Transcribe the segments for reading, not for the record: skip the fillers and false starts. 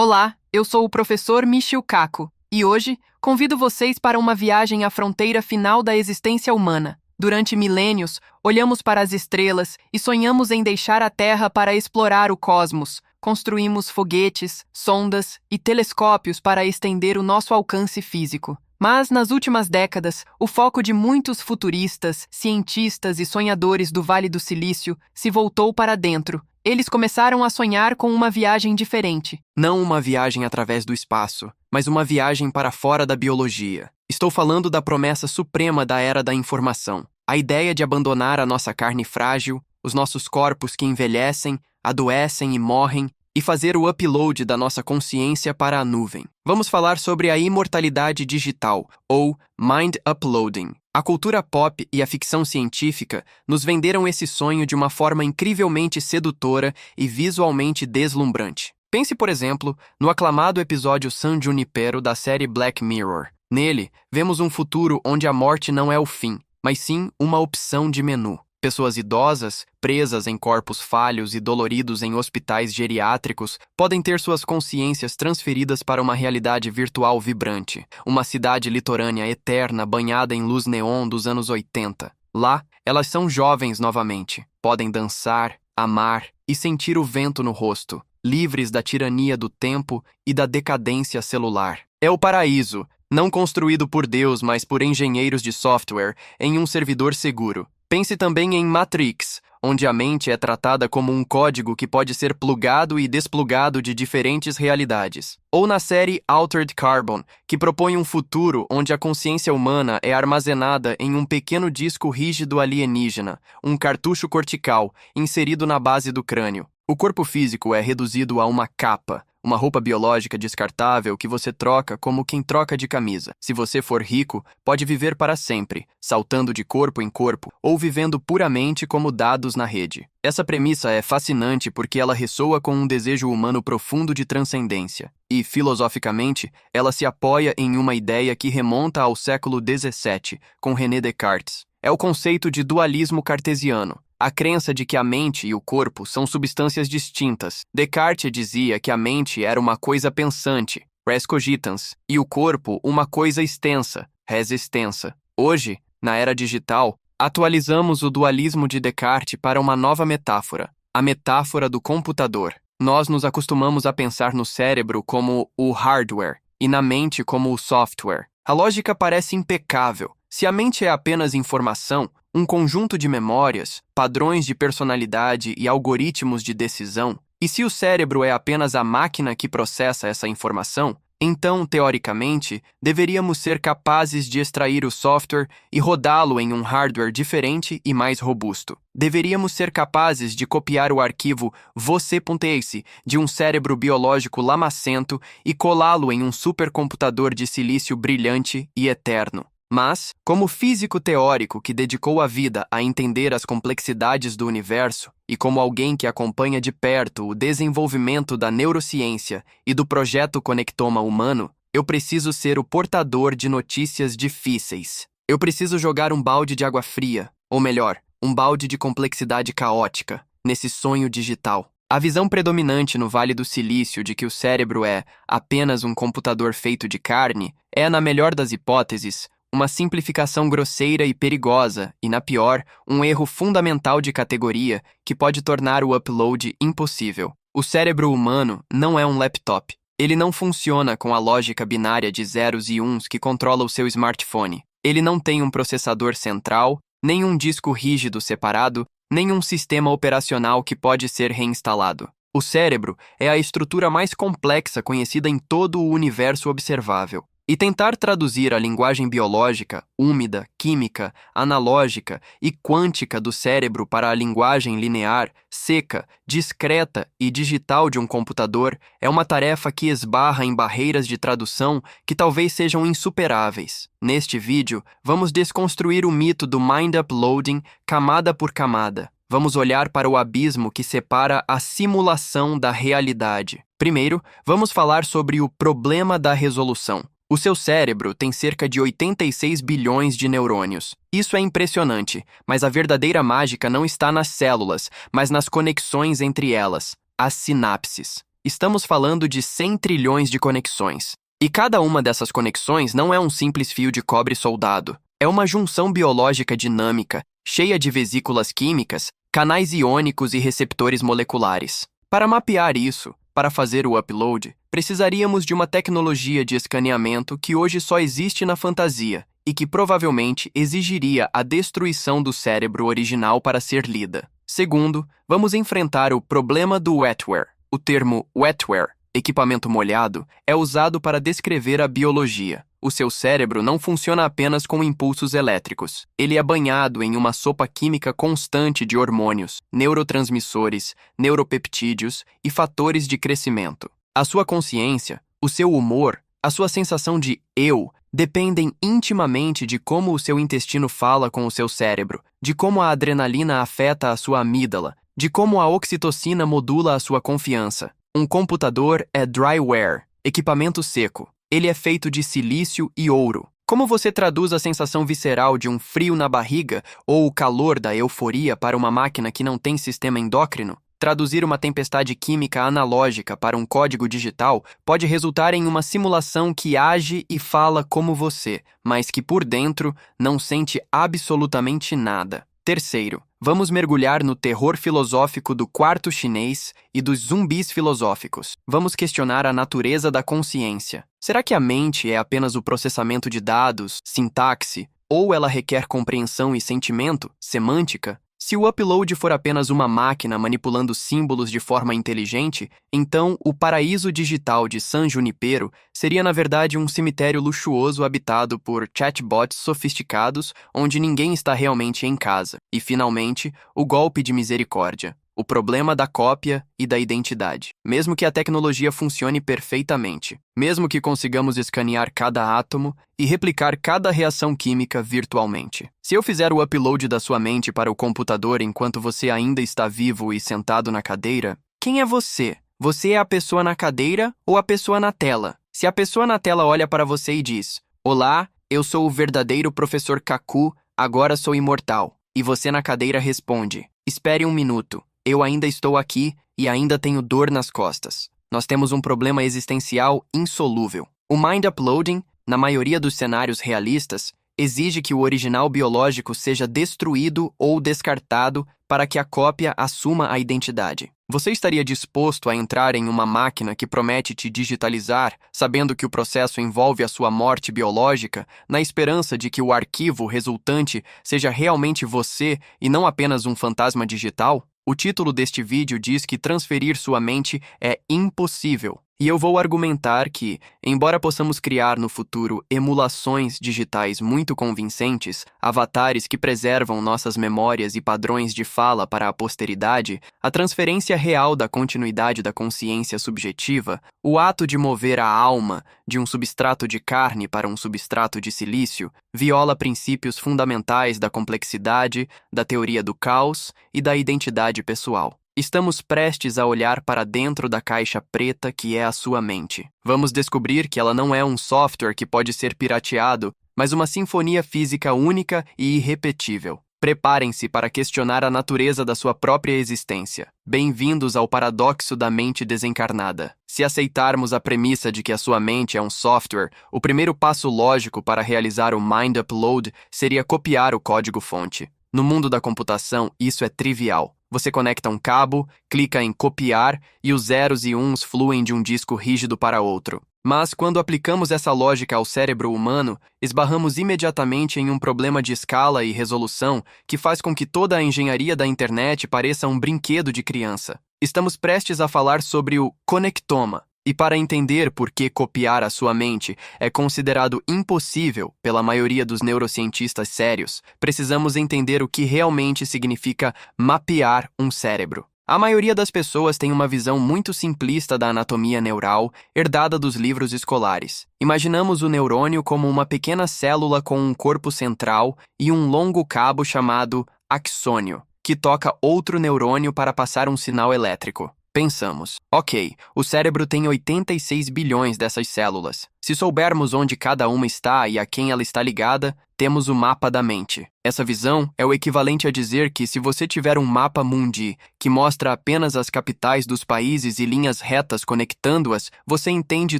Olá, eu sou o professor Michio Kaku e hoje convido vocês para uma viagem à fronteira final da existência humana. Durante milênios, olhamos para as estrelas e sonhamos em deixar a Terra para explorar o cosmos. Construímos foguetes, sondas e telescópios para estender o nosso alcance físico. Mas, nas últimas décadas, o foco de muitos futuristas, cientistas e sonhadores do Vale do Silício se voltou para dentro. Eles começaram a sonhar com uma viagem diferente. Não uma viagem através do espaço, mas uma viagem para fora da biologia. Estou falando da promessa suprema da era da informação. A ideia de abandonar a nossa carne frágil, os nossos corpos que envelhecem, adoecem e morrem, e fazer o upload da nossa consciência para a nuvem. Vamos falar sobre a imortalidade digital, ou mind uploading. A cultura pop e a ficção científica nos venderam esse sonho de uma forma incrivelmente sedutora e visualmente deslumbrante. Pense, por exemplo, no aclamado episódio San Junipero da série Black Mirror. Nele, vemos um futuro onde a morte não é o fim, mas sim uma opção de menu. Pessoas idosas, presas em corpos falhos e doloridos em hospitais geriátricos, podem ter suas consciências transferidas para uma realidade virtual vibrante, uma cidade litorânea eterna banhada em luz neon dos anos 80. Lá, elas são jovens novamente, podem dançar, amar e sentir o vento no rosto, livres da tirania do tempo e da decadência celular. É o paraíso, não construído por Deus, mas por engenheiros de software, em um servidor seguro. Pense também em Matrix, onde a mente é tratada como um código que pode ser plugado e desplugado de diferentes realidades. Ou na série Altered Carbon, que propõe um futuro onde a consciência humana é armazenada em um pequeno disco rígido alienígena, um cartucho cortical, inserido na base do crânio. O corpo físico é reduzido a uma capa, uma roupa biológica descartável que você troca como quem troca de camisa. Se você for rico, pode viver para sempre, saltando de corpo em corpo ou vivendo puramente como dados na rede. Essa premissa é fascinante porque ela ressoa com um desejo humano profundo de transcendência. E, filosoficamente, ela se apoia em uma ideia que remonta ao século XVII, com René Descartes. É o conceito de dualismo cartesiano. A crença de que a mente e o corpo são substâncias distintas. Descartes dizia que a mente era uma coisa pensante, res cogitans, e o corpo uma coisa extensa, res extensa. Hoje, na era digital, atualizamos o dualismo de Descartes para uma nova metáfora, a metáfora do computador. Nós nos acostumamos a pensar no cérebro como o hardware e na mente como o software. A lógica parece impecável. Se a mente é apenas informação, um conjunto de memórias, padrões de personalidade e algoritmos de decisão, e se o cérebro é apenas a máquina que processa essa informação, então, teoricamente, deveríamos ser capazes de extrair o software e rodá-lo em um hardware diferente e mais robusto. Deveríamos ser capazes de copiar o arquivo você.exe de um cérebro biológico lamacento e colá-lo em um supercomputador de silício brilhante e eterno. Mas, como físico teórico que dedicou a vida a entender as complexidades do universo e como alguém que acompanha de perto o desenvolvimento da neurociência e do projeto Conectoma Humano, eu preciso ser o portador de notícias difíceis. Eu preciso jogar um balde de água fria, ou melhor, um balde de complexidade caótica, nesse sonho digital. A visão predominante no Vale do Silício de que o cérebro é apenas um computador feito de carne é, na melhor das hipóteses, uma simplificação grosseira e perigosa e, na pior, um erro fundamental de categoria que pode tornar o upload impossível. O cérebro humano não é um laptop. Ele não funciona com a lógica binária de zeros e uns que controla o seu smartphone. Ele não tem um processador central, nem um disco rígido separado, nem um sistema operacional que pode ser reinstalado. O cérebro é a estrutura mais complexa conhecida em todo o universo observável. E tentar traduzir a linguagem biológica, úmida, química, analógica e quântica do cérebro para a linguagem linear, seca, discreta e digital de um computador é uma tarefa que esbarra em barreiras de tradução que talvez sejam insuperáveis. Neste vídeo, vamos desconstruir o mito do mind uploading camada por camada. Vamos olhar para o abismo que separa a simulação da realidade. Primeiro, vamos falar sobre o problema da resolução. O seu cérebro tem cerca de 86 bilhões de neurônios. Isso é impressionante, mas a verdadeira mágica não está nas células, mas nas conexões entre elas, as sinapses. Estamos falando de 100 trilhões de conexões. E cada uma dessas conexões não é um simples fio de cobre soldado. É uma junção biológica dinâmica, cheia de vesículas químicas, canais iônicos e receptores moleculares. Para mapear isso, para fazer o upload, precisaríamos de uma tecnologia de escaneamento que hoje só existe na fantasia e que provavelmente exigiria a destruição do cérebro original para ser lida. Segundo, vamos enfrentar o problema do wetware. O termo wetware, equipamento molhado, é usado para descrever a biologia. O seu cérebro não funciona apenas com impulsos elétricos. Ele é banhado em uma sopa química constante de hormônios, neurotransmissores, neuropeptídeos e fatores de crescimento. A sua consciência, o seu humor, a sua sensação de eu dependem intimamente de como o seu intestino fala com o seu cérebro, de como a adrenalina afeta a sua amígdala, de como a oxitocina modula a sua confiança. Um computador é dryware, equipamento seco. Ele é feito de silício e ouro. Como você traduz a sensação visceral de um frio na barriga ou o calor da euforia para uma máquina que não tem sistema endócrino? Traduzir uma tempestade química analógica para um código digital pode resultar em uma simulação que age e fala como você, mas que por dentro não sente absolutamente nada. Terceiro, vamos mergulhar no terror filosófico do quarto chinês e dos zumbis filosóficos. Vamos questionar a natureza da consciência. Será que a mente é apenas o processamento de dados, sintaxe, ou ela requer compreensão e sentimento, semântica? Se o upload for apenas uma máquina manipulando símbolos de forma inteligente, então o paraíso digital de San Junipero seria na verdade um cemitério luxuoso habitado por chatbots sofisticados onde ninguém está realmente em casa. E, finalmente, o golpe de misericórdia. O problema da cópia e da identidade. Mesmo que a tecnologia funcione perfeitamente, mesmo que consigamos escanear cada átomo e replicar cada reação química virtualmente. Se eu fizer o upload da sua mente para o computador enquanto você ainda está vivo e sentado na cadeira, quem é você? Você é a pessoa na cadeira ou a pessoa na tela? Se a pessoa na tela olha para você e diz: "Olá, eu sou o verdadeiro professor Kaku, agora sou imortal." E você na cadeira responde: "Espere um minuto. Eu ainda estou aqui e ainda tenho dor nas costas." Nós temos um problema existencial insolúvel. O mind uploading, na maioria dos cenários realistas, exige que o original biológico seja destruído ou descartado para que a cópia assuma a identidade. Você estaria disposto a entrar em uma máquina que promete te digitalizar, sabendo que o processo envolve a sua morte biológica, na esperança de que o arquivo resultante seja realmente você e não apenas um fantasma digital? O título deste vídeo diz que transferir sua mente é impossível. E eu vou argumentar que, embora possamos criar no futuro emulações digitais muito convincentes, avatares que preservam nossas memórias e padrões de fala para a posteridade, a transferência real da continuidade da consciência subjetiva, o ato de mover a alma de um substrato de carne para um substrato de silício, viola princípios fundamentais da complexidade, da teoria do caos e da identidade pessoal. Estamos prestes a olhar para dentro da caixa preta que é a sua mente. Vamos descobrir que ela não é um software que pode ser pirateado, mas uma sinfonia física única e irrepetível. Preparem-se para questionar a natureza da sua própria existência. Bem-vindos ao paradoxo da mente desencarnada. Se aceitarmos a premissa de que a sua mente é um software, o primeiro passo lógico para realizar o mind upload seria copiar o código-fonte. No mundo da computação, isso é trivial. Você conecta um cabo, clica em copiar e os zeros e uns fluem de um disco rígido para outro. Mas, quando aplicamos essa lógica ao cérebro humano, esbarramos imediatamente em um problema de escala e resolução que faz com que toda a engenharia da internet pareça um brinquedo de criança. Estamos prestes a falar sobre o conectoma. E para entender por que copiar a sua mente é considerado impossível pela maioria dos neurocientistas sérios, precisamos entender o que realmente significa mapear um cérebro. A maioria das pessoas tem uma visão muito simplista da anatomia neural, herdada dos livros escolares. Imaginamos o neurônio como uma pequena célula com um corpo central e um longo cabo chamado axônio, que toca outro neurônio para passar um sinal elétrico. Pensamos, ok, o cérebro tem 86 bilhões dessas células. Se soubermos onde cada uma está e a quem ela está ligada, temos o mapa da mente. Essa visão é o equivalente a dizer que se você tiver um mapa mundi que mostra apenas as capitais dos países e linhas retas conectando-as, você entende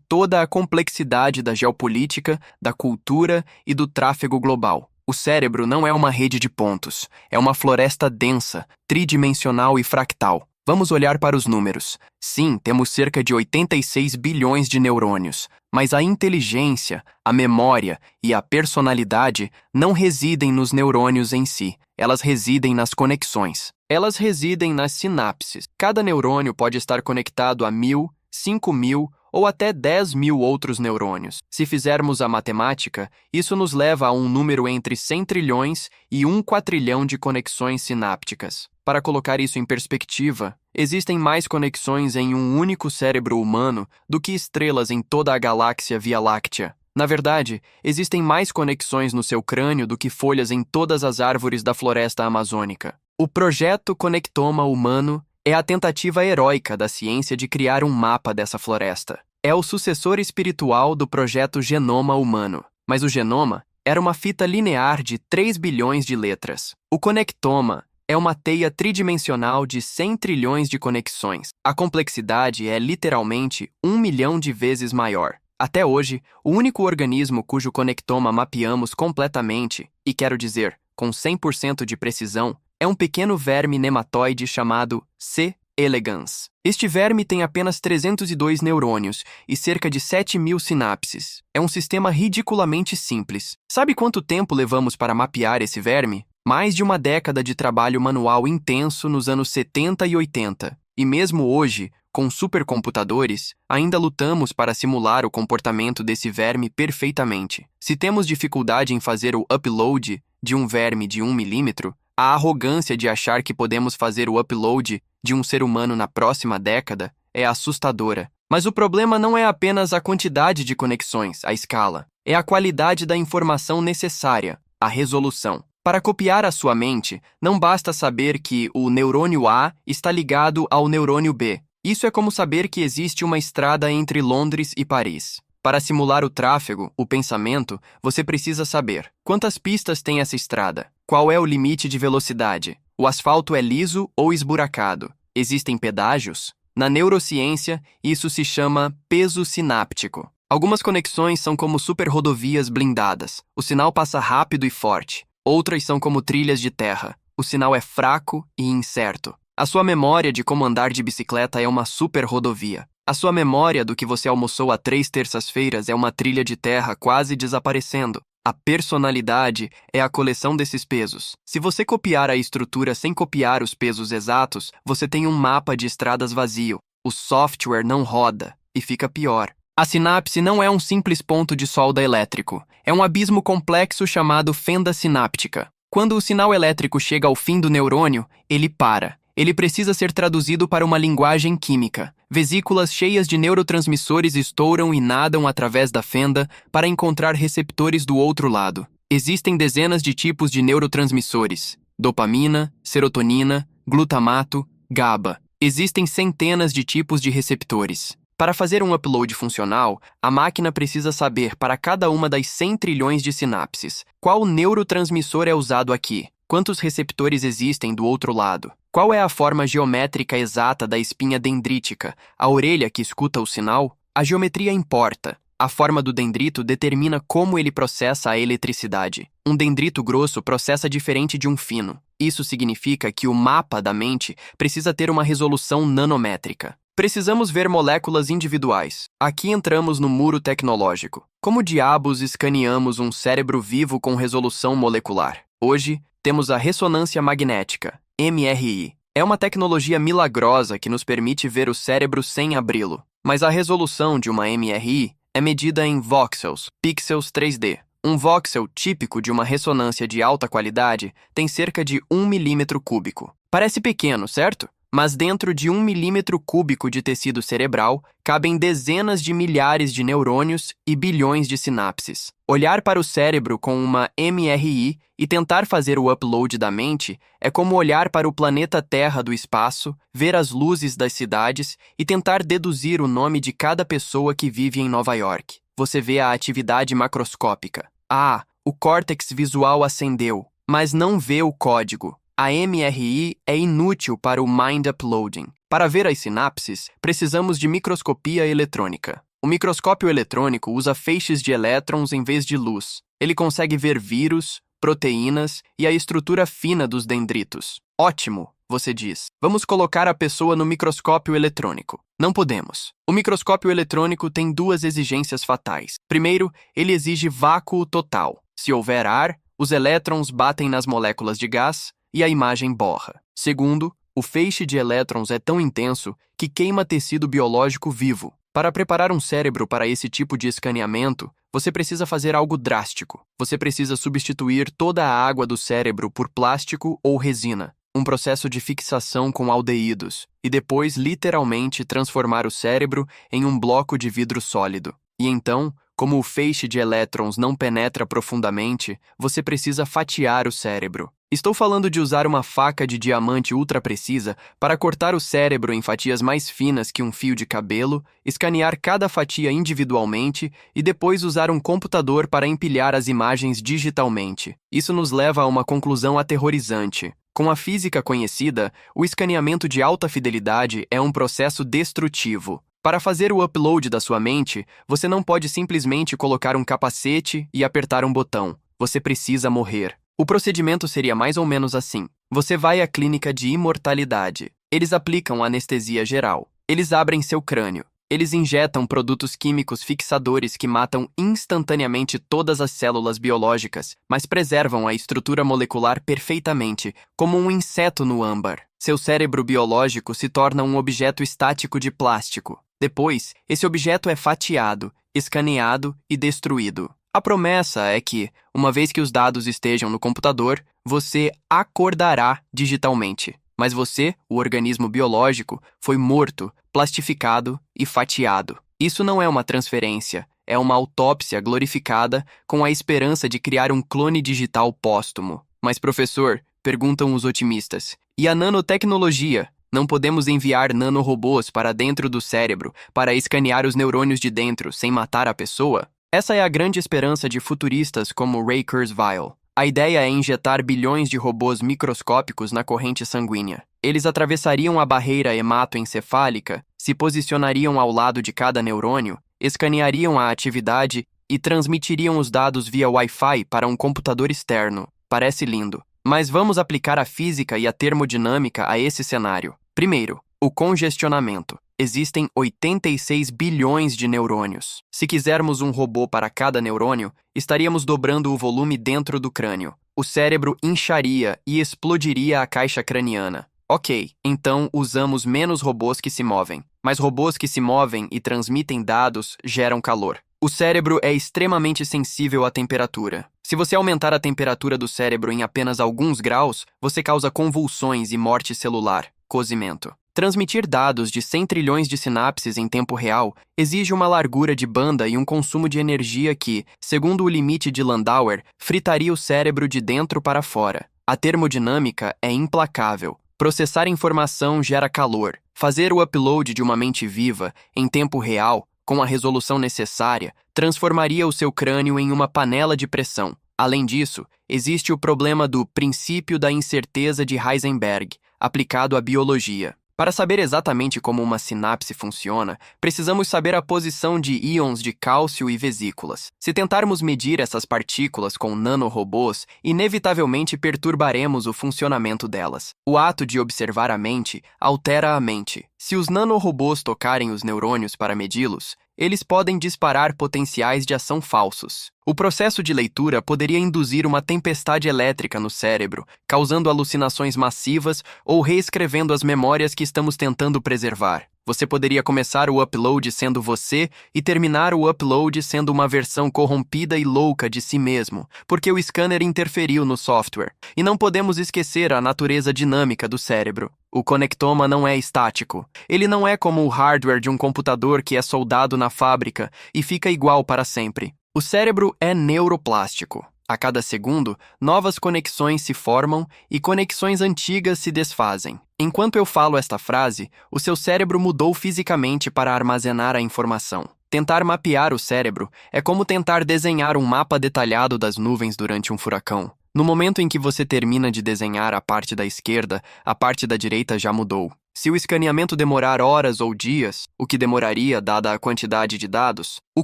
toda a complexidade da geopolítica, da cultura e do tráfego global. O cérebro não é uma rede de pontos, é uma floresta densa, tridimensional e fractal. Vamos olhar para os números. Sim, temos cerca de 86 bilhões de neurônios, mas a inteligência, a memória e a personalidade não residem nos neurônios em si, elas residem nas conexões. Elas residem nas sinapses. Cada neurônio pode estar conectado a 1.000, 5.000 ou até 10.000 outros neurônios. Se fizermos a matemática, isso nos leva a um número entre 100 trilhões e 1 quatrilhão de conexões sinápticas. Para colocar isso em perspectiva, existem mais conexões em um único cérebro humano do que estrelas em toda a galáxia Via Láctea. Na verdade, existem mais conexões no seu crânio do que folhas em todas as árvores da floresta amazônica. O projeto Conectoma Humano é a tentativa heróica da ciência de criar um mapa dessa floresta. É o sucessor espiritual do projeto Genoma Humano. Mas o genoma era uma fita linear de 3 bilhões de letras. O Conectoma é uma teia tridimensional de 100 trilhões de conexões. A complexidade é literalmente 1 milhão de vezes maior. Até hoje, o único organismo cujo conectoma mapeamos completamente, e quero dizer, com 100% de precisão, é um pequeno verme nematóide chamado C. elegans. Este verme tem apenas 302 neurônios e cerca de 7.000 sinapses. É um sistema ridiculamente simples. Sabe quanto tempo levamos para mapear esse verme? Mais de uma década de trabalho manual intenso nos anos 70 e 80. E mesmo hoje, com supercomputadores, ainda lutamos para simular o comportamento desse verme perfeitamente. Se temos dificuldade em fazer o upload de um verme de 1 milímetro, a arrogância de achar que podemos fazer o upload de um ser humano na próxima década é assustadora. Mas o problema não é apenas a quantidade de conexões, a escala. É a qualidade da informação necessária, a resolução. Para copiar a sua mente, não basta saber que o neurônio A está ligado ao neurônio B. Isso é como saber que existe uma estrada entre Londres e Paris. Para simular o tráfego, o pensamento, você precisa saber quantas pistas tem essa estrada, qual é o limite de velocidade, o asfalto é liso ou esburacado, existem pedágios? Na neurociência, isso se chama peso sináptico. Algumas conexões são como superrodovias blindadas, o sinal passa rápido e forte. Outras são como trilhas de terra, o sinal é fraco e incerto. A sua memória de como andar de bicicleta é uma superrodovia. A sua memória do que você almoçou há 3 terças-feiras é uma trilha de terra quase desaparecendo. A personalidade é a coleção desses pesos. Se você copiar a estrutura sem copiar os pesos exatos, você tem um mapa de estradas vazio. O software não roda e fica pior. A sinapse não é um simples ponto de solda elétrico. É um abismo complexo chamado fenda sináptica. Quando o sinal elétrico chega ao fim do neurônio, ele para. Ele precisa ser traduzido para uma linguagem química. Vesículas cheias de neurotransmissores estouram e nadam através da fenda para encontrar receptores do outro lado. Existem dezenas de tipos de neurotransmissores: dopamina, serotonina, glutamato, GABA. Existem centenas de tipos de receptores. Para fazer um upload funcional, a máquina precisa saber para cada uma das 100 trilhões de sinapses qual neurotransmissor é usado aqui, quantos receptores existem do outro lado, qual é a forma geométrica exata da espinha dendrítica, a orelha que escuta o sinal. A geometria importa. A forma do dendrito determina como ele processa a eletricidade. Um dendrito grosso processa diferente de um fino. Isso significa que o mapa da mente precisa ter uma resolução nanométrica. Precisamos ver moléculas individuais. Aqui entramos no muro tecnológico. Como diabos escaneamos um cérebro vivo com resolução molecular? Hoje, temos a ressonância magnética, MRI. É uma tecnologia milagrosa que nos permite ver o cérebro sem abri-lo. Mas a resolução de uma MRI é medida em voxels, pixels 3D. Um voxel típico de uma ressonância de alta qualidade tem cerca de 1 milímetro cúbico. Parece pequeno, certo? Mas dentro de 1 milímetro cúbico de tecido cerebral, cabem dezenas de milhares de neurônios e bilhões de sinapses. Olhar para o cérebro com uma MRI e tentar fazer o upload da mente é como olhar para o planeta Terra do espaço, ver as luzes das cidades e tentar deduzir o nome de cada pessoa que vive em Nova York. Você vê a atividade macroscópica. Ah, o córtex visual acendeu, mas não vê o código. A MRI é inútil para o Mind Uploading. Para ver as sinapses, precisamos de microscopia eletrônica. O microscópio eletrônico usa feixes de elétrons em vez de luz. Ele consegue ver vírus, proteínas e a estrutura fina dos dendritos. Ótimo, você diz. Vamos colocar a pessoa no microscópio eletrônico. Não podemos. O microscópio eletrônico tem duas exigências fatais. Primeiro, ele exige vácuo total. Se houver ar, os elétrons batem nas moléculas de gás e a imagem borra. Segundo, o feixe de elétrons é tão intenso que queima tecido biológico vivo. Para preparar um cérebro para esse tipo de escaneamento, você precisa fazer algo drástico. Você precisa substituir toda a água do cérebro por plástico ou resina, um processo de fixação com aldeídos, e depois literalmente transformar o cérebro em um bloco de vidro sólido. E então, como o feixe de elétrons não penetra profundamente, você precisa fatiar o cérebro. Estou falando de usar uma faca de diamante ultra precisa para cortar o cérebro em fatias mais finas que um fio de cabelo, escanear cada fatia individualmente e depois usar um computador para empilhar as imagens digitalmente. Isso nos leva a uma conclusão aterrorizante. Com a física conhecida, o escaneamento de alta fidelidade é um processo destrutivo. Para fazer o upload da sua mente, você não pode simplesmente colocar um capacete e apertar um botão. Você precisa morrer. O procedimento seria mais ou menos assim. Você vai à clínica de imortalidade. Eles aplicam anestesia geral. Eles abrem seu crânio. Eles injetam produtos químicos fixadores que matam instantaneamente todas as células biológicas, mas preservam a estrutura molecular perfeitamente, como um inseto no âmbar. Seu cérebro biológico se torna um objeto estático de plástico. Depois, esse objeto é fatiado, escaneado e destruído. A promessa é que, uma vez que os dados estejam no computador, você acordará digitalmente. Mas você, o organismo biológico, foi morto, plastificado e fatiado. Isso não é uma transferência, é uma autópsia glorificada com a esperança de criar um clone digital póstumo. Mas, professor, perguntam os otimistas, e a nanotecnologia? Não podemos enviar nanorobôs para dentro do cérebro para escanear os neurônios de dentro sem matar a pessoa? Essa é a grande esperança de futuristas como Ray Kurzweil. A ideia é injetar bilhões de robôs microscópicos na corrente sanguínea. Eles atravessariam a barreira hematoencefálica, se posicionariam ao lado de cada neurônio, escaneariam a atividade e transmitiriam os dados via Wi-Fi para um computador externo. Parece lindo. Mas vamos aplicar a física e a termodinâmica a esse cenário. Primeiro, o congestionamento. Existem 86 bilhões de neurônios. Se quisermos um robô para cada neurônio, estaríamos dobrando o volume dentro do crânio. O cérebro incharia e explodiria a caixa craniana. Ok, então usamos menos robôs que se movem. Mas robôs que se movem e transmitem dados geram calor. O cérebro é extremamente sensível à temperatura. Se você aumentar a temperatura do cérebro em apenas alguns graus, você causa convulsões e morte celular, cozimento. Transmitir dados de 100 trilhões de sinapses em tempo real exige uma largura de banda e um consumo de energia que, segundo o limite de Landauer, fritaria o cérebro de dentro para fora. A termodinâmica é implacável. Processar informação gera calor. Fazer o upload de uma mente viva, em tempo real, com a resolução necessária, transformaria o seu crânio em uma panela de pressão. Além disso, existe o problema do princípio da incerteza de Heisenberg, aplicado à biologia. Para saber exatamente como uma sinapse funciona, precisamos saber a posição de íons de cálcio e vesículas. Se tentarmos medir essas partículas com nanorobôs, inevitavelmente perturbaremos o funcionamento delas. O ato de observar a mente altera a mente. Se os nanorobôs tocarem os neurônios para medi-los, eles podem disparar potenciais de ação falsos. O processo de leitura poderia induzir uma tempestade elétrica no cérebro, causando alucinações massivas ou reescrevendo as memórias que estamos tentando preservar. Você poderia começar o upload sendo você e terminar o upload sendo uma versão corrompida e louca de si mesmo, porque o scanner interferiu no software. E não podemos esquecer a natureza dinâmica do cérebro. O conectoma não é estático. Ele não é como o hardware de um computador que é soldado na fábrica e fica igual para sempre. O cérebro é neuroplástico. A cada segundo, novas conexões se formam e conexões antigas se desfazem. Enquanto eu falo esta frase, o seu cérebro mudou fisicamente para armazenar a informação. Tentar mapear o cérebro é como tentar desenhar um mapa detalhado das nuvens durante um furacão. No momento em que você termina de desenhar a parte da esquerda, a parte da direita já mudou. Se o escaneamento demorar horas ou dias, o que demoraria dada a quantidade de dados, o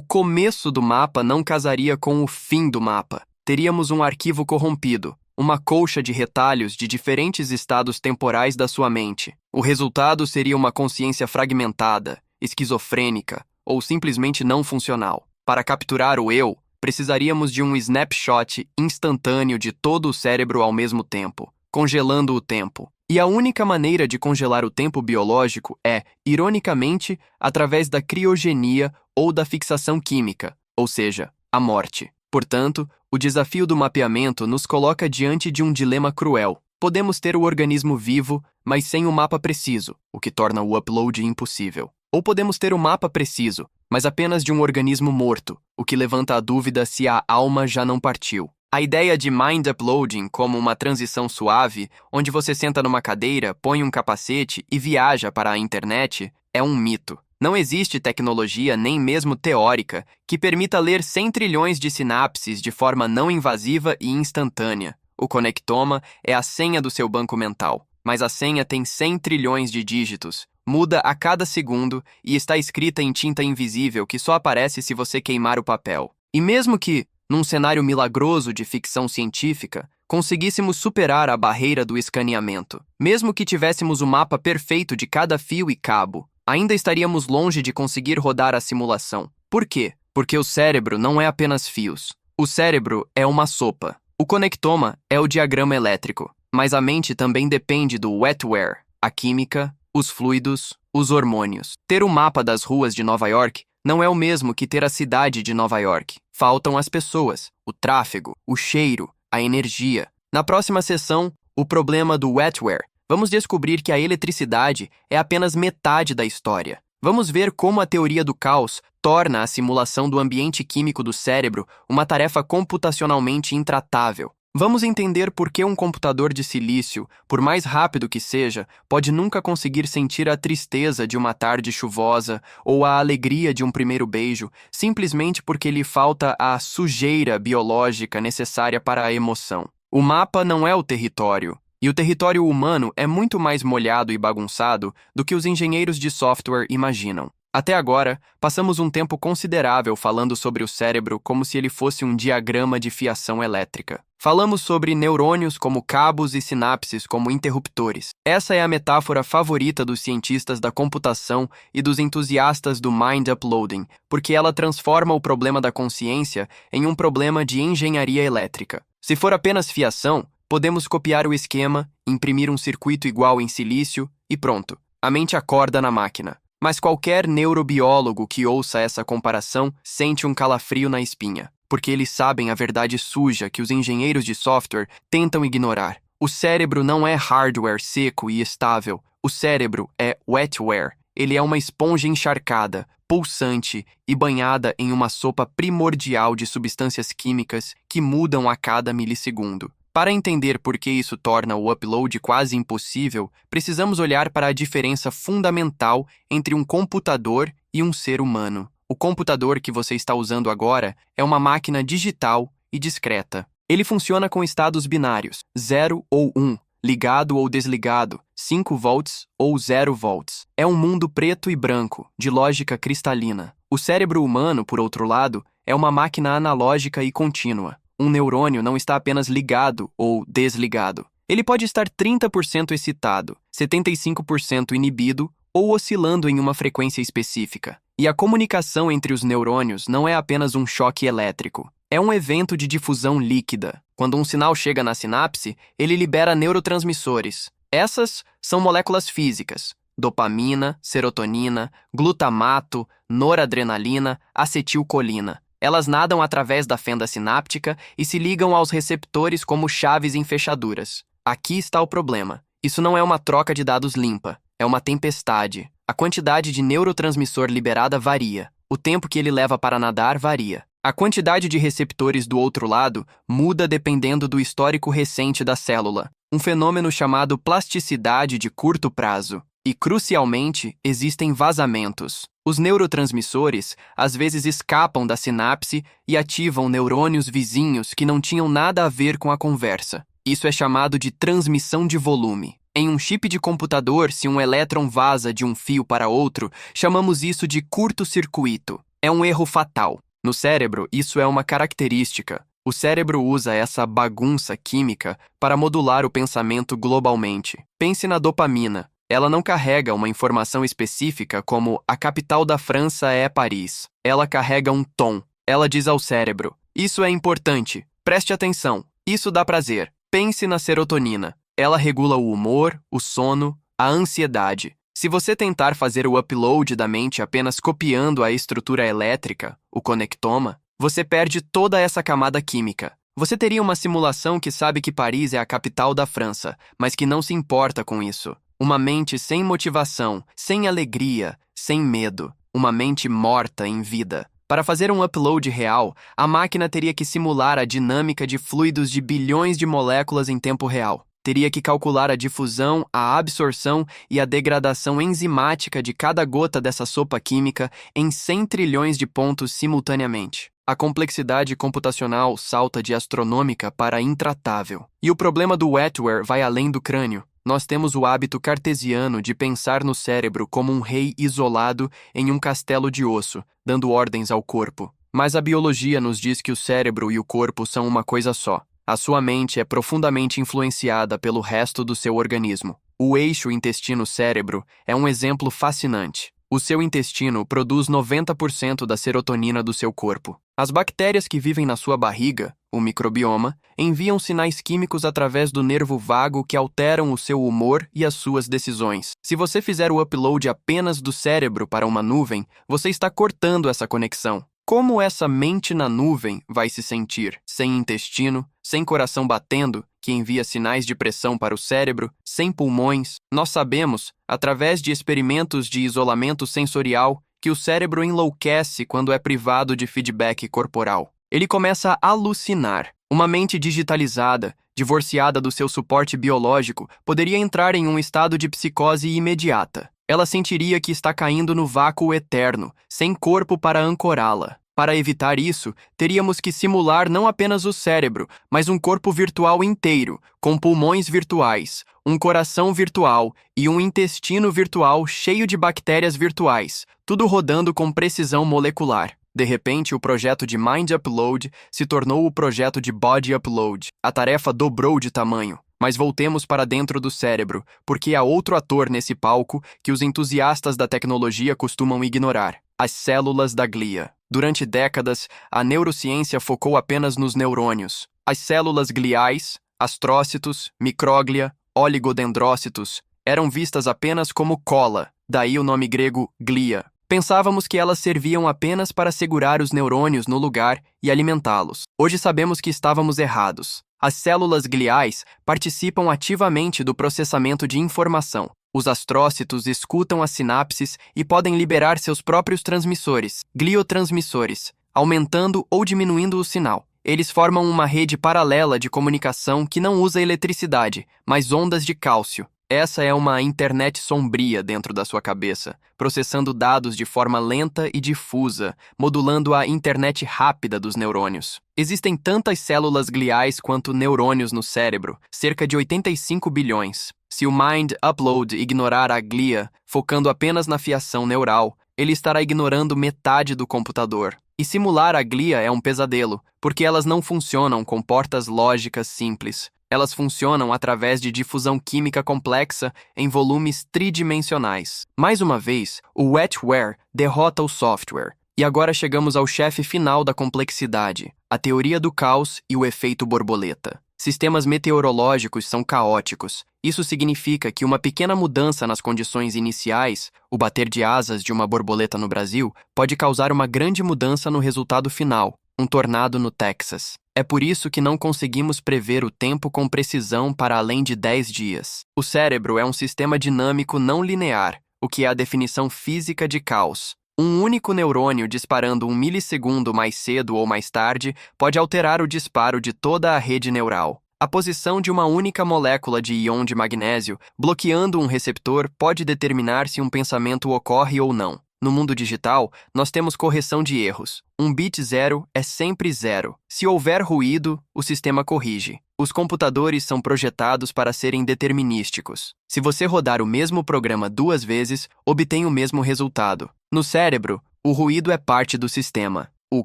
começo do mapa não casaria com o fim do mapa. Teríamos um arquivo corrompido, uma colcha de retalhos de diferentes estados temporais da sua mente. O resultado seria uma consciência fragmentada, esquizofrênica ou simplesmente não funcional. Para capturar o eu, precisaríamos de um snapshot instantâneo de todo o cérebro ao mesmo tempo, congelando o tempo. E a única maneira de congelar o tempo biológico é, ironicamente, através da criogenia ou da fixação química, ou seja, a morte. Portanto, o desafio do mapeamento nos coloca diante de um dilema cruel. Podemos ter o organismo vivo, mas sem o mapa preciso, o que torna o upload impossível. Ou podemos ter o mapa preciso, mas apenas de um organismo morto, o que levanta a dúvida se a alma já não partiu. A ideia de mind uploading como uma transição suave, onde você senta numa cadeira, põe um capacete e viaja para a internet, é um mito. Não existe tecnologia, nem mesmo teórica, que permita ler 100 trilhões de sinapses de forma não invasiva e instantânea. O conectoma é a senha do seu banco mental, mas a senha tem 100 trilhões de dígitos, muda a cada segundo e está escrita em tinta invisível que só aparece se você queimar o papel. E mesmo que, num cenário milagroso de ficção científica, conseguíssemos superar a barreira do escaneamento, mesmo que tivéssemos o mapa perfeito de cada fio e cabo, ainda estaríamos longe de conseguir rodar a simulação. Por quê? Porque o cérebro não é apenas fios. O cérebro é uma sopa. O conectoma é o diagrama elétrico, mas a mente também depende do wetware, a química, os fluidos, os hormônios. Ter o mapa das ruas de Nova York não é o mesmo que ter a cidade de Nova York. Faltam as pessoas, o tráfego, o cheiro, a energia. Na próxima sessão, o problema do wetware. Vamos descobrir que a eletricidade é apenas metade da história. Vamos ver como a teoria do caos torna a simulação do ambiente químico do cérebro uma tarefa computacionalmente intratável. Vamos entender por que um computador de silício, por mais rápido que seja, pode nunca conseguir sentir a tristeza de uma tarde chuvosa ou a alegria de um primeiro beijo, simplesmente porque lhe falta a sujeira biológica necessária para a emoção. O mapa não é o território. E o território humano é muito mais molhado e bagunçado do que os engenheiros de software imaginam. Até agora, passamos um tempo considerável falando sobre o cérebro como se ele fosse um diagrama de fiação elétrica. Falamos sobre neurônios como cabos e sinapses como interruptores. Essa é a metáfora favorita dos cientistas da computação e dos entusiastas do mind uploading, porque ela transforma o problema da consciência em um problema de engenharia elétrica. Se for apenas fiação, podemos copiar o esquema, imprimir um circuito igual em silício e pronto. A mente acorda na máquina. Mas qualquer neurobiólogo que ouça essa comparação sente um calafrio na espinha, porque eles sabem a verdade suja que os engenheiros de software tentam ignorar. O cérebro não é hardware seco e estável. O cérebro é wetware. Ele é uma esponja encharcada, pulsante e banhada em uma sopa primordial de substâncias químicas que mudam a cada milissegundo. Para entender por que isso torna o upload quase impossível, precisamos olhar para a diferença fundamental entre um computador e um ser humano. O computador que você está usando agora é uma máquina digital e discreta. Ele funciona com estados binários, 0 ou 1, ligado ou desligado, 5 volts ou 0 volts. É um mundo preto e branco, de lógica cristalina. O cérebro humano, por outro lado, é uma máquina analógica e contínua. Um neurônio não está apenas ligado ou desligado. Ele pode estar 30% excitado, 75% inibido ou oscilando em uma frequência específica. E a comunicação entre os neurônios não é apenas um choque elétrico. É um evento de difusão líquida. Quando um sinal chega na sinapse, ele libera neurotransmissores. Essas são moléculas físicas: dopamina, serotonina, glutamato, noradrenalina, acetilcolina. Elas nadam através da fenda sináptica e se ligam aos receptores como chaves em fechaduras. Aqui está o problema. Isso não é uma troca de dados limpa, é uma tempestade. A quantidade de neurotransmissor liberada varia. O tempo que ele leva para nadar varia. A quantidade de receptores do outro lado muda dependendo do histórico recente da célula, um fenômeno chamado plasticidade de curto prazo. E, crucialmente, existem vazamentos. Os neurotransmissores às vezes escapam da sinapse e ativam neurônios vizinhos que não tinham nada a ver com a conversa. Isso é chamado de transmissão de volume. Em um chip de computador, se um elétron vaza de um fio para outro, chamamos isso de curto-circuito. É um erro fatal. No cérebro, isso é uma característica. O cérebro usa essa bagunça química para modular o pensamento globalmente. Pense na dopamina. Ela não carrega uma informação específica como a capital da França é Paris. Ela carrega um tom. Ela diz ao cérebro: isso é importante, preste atenção, isso dá prazer. Pense na serotonina. Ela regula o humor, o sono, a ansiedade. Se você tentar fazer o upload da mente apenas copiando a estrutura elétrica, o conectoma, você perde toda essa camada química. Você teria uma simulação que sabe que Paris é a capital da França, mas que não se importa com isso. Uma mente sem motivação, sem alegria, sem medo. Uma mente morta em vida. Para fazer um upload real, a máquina teria que simular a dinâmica de fluidos de bilhões de moléculas em tempo real. Teria que calcular a difusão, a absorção e a degradação enzimática de cada gota dessa sopa química em 100 trilhões de pontos simultaneamente. A complexidade computacional salta de astronômica para intratável. E o problema do wetware vai além do crânio. Nós temos o hábito cartesiano de pensar no cérebro como um rei isolado em um castelo de osso, dando ordens ao corpo. Mas a biologia nos diz que o cérebro e o corpo são uma coisa só. A sua mente é profundamente influenciada pelo resto do seu organismo. O eixo intestino-cérebro é um exemplo fascinante. O seu intestino produz 90% da serotonina do seu corpo. As bactérias que vivem na sua barriga, o microbioma, enviam sinais químicos através do nervo vago que alteram o seu humor e as suas decisões. Se você fizer o upload apenas do cérebro para uma nuvem, você está cortando essa conexão. Como essa mente na nuvem vai se sentir? Sem intestino, sem coração batendo, que envia sinais de pressão para o cérebro, sem pulmões? Nós sabemos, através de experimentos de isolamento sensorial, que o cérebro enlouquece quando é privado de feedback corporal. Ele começa a alucinar. Uma mente digitalizada, divorciada do seu suporte biológico, poderia entrar em um estado de psicose imediata. Ela sentiria que está caindo no vácuo eterno, sem corpo para ancorá-la. Para evitar isso, teríamos que simular não apenas o cérebro, mas um corpo virtual inteiro, com pulmões virtuais, um coração virtual e um intestino virtual cheio de bactérias virtuais, tudo rodando com precisão molecular. De repente, o projeto de Mind Upload se tornou o projeto de Body Upload. A tarefa dobrou de tamanho. Mas voltemos para dentro do cérebro, porque há outro ator nesse palco que os entusiastas da tecnologia costumam ignorar: as células da glia. Durante décadas, a neurociência focou apenas nos neurônios. As células gliais, astrócitos, micróglia, oligodendrócitos, eram vistas apenas como cola, daí o nome grego glia. Pensávamos que elas serviam apenas para segurar os neurônios no lugar e alimentá-los. Hoje sabemos que estávamos errados. As células gliais participam ativamente do processamento de informação. Os astrócitos escutam as sinapses e podem liberar seus próprios transmissores, gliotransmissores, aumentando ou diminuindo o sinal. Eles formam uma rede paralela de comunicação que não usa eletricidade, mas ondas de cálcio. Essa é uma internet sombria dentro da sua cabeça, processando dados de forma lenta e difusa, modulando a internet rápida dos neurônios. Existem tantas células gliais quanto neurônios no cérebro, cerca de 85 bilhões. Se o Mind Upload ignorar a glia, focando apenas na fiação neural, ele estará ignorando metade do computador. E simular a glia é um pesadelo, porque elas não funcionam com portas lógicas simples. Elas funcionam através de difusão química complexa em volumes tridimensionais. Mais uma vez, o wetware derrota o software. E agora chegamos ao chefe final da complexidade, a teoria do caos e o efeito borboleta. Sistemas meteorológicos são caóticos. Isso significa que uma pequena mudança nas condições iniciais, o bater de asas de uma borboleta no Brasil, pode causar uma grande mudança no resultado final, um tornado no Texas. É por isso que não conseguimos prever o tempo com precisão para além de 10 dias. O cérebro é um sistema dinâmico não linear, o que é a definição física de caos. Um único neurônio disparando 1 milissegundo mais cedo ou mais tarde pode alterar o disparo de toda a rede neural. A posição de uma única molécula de íon de magnésio bloqueando um receptor pode determinar se um pensamento ocorre ou não. No mundo digital, nós temos correção de erros. Um bit zero é sempre zero. Se houver ruído, o sistema corrige. Os computadores são projetados para serem determinísticos. Se você rodar o mesmo programa 2 vezes, obtém o mesmo resultado. No cérebro, o ruído é parte do sistema. O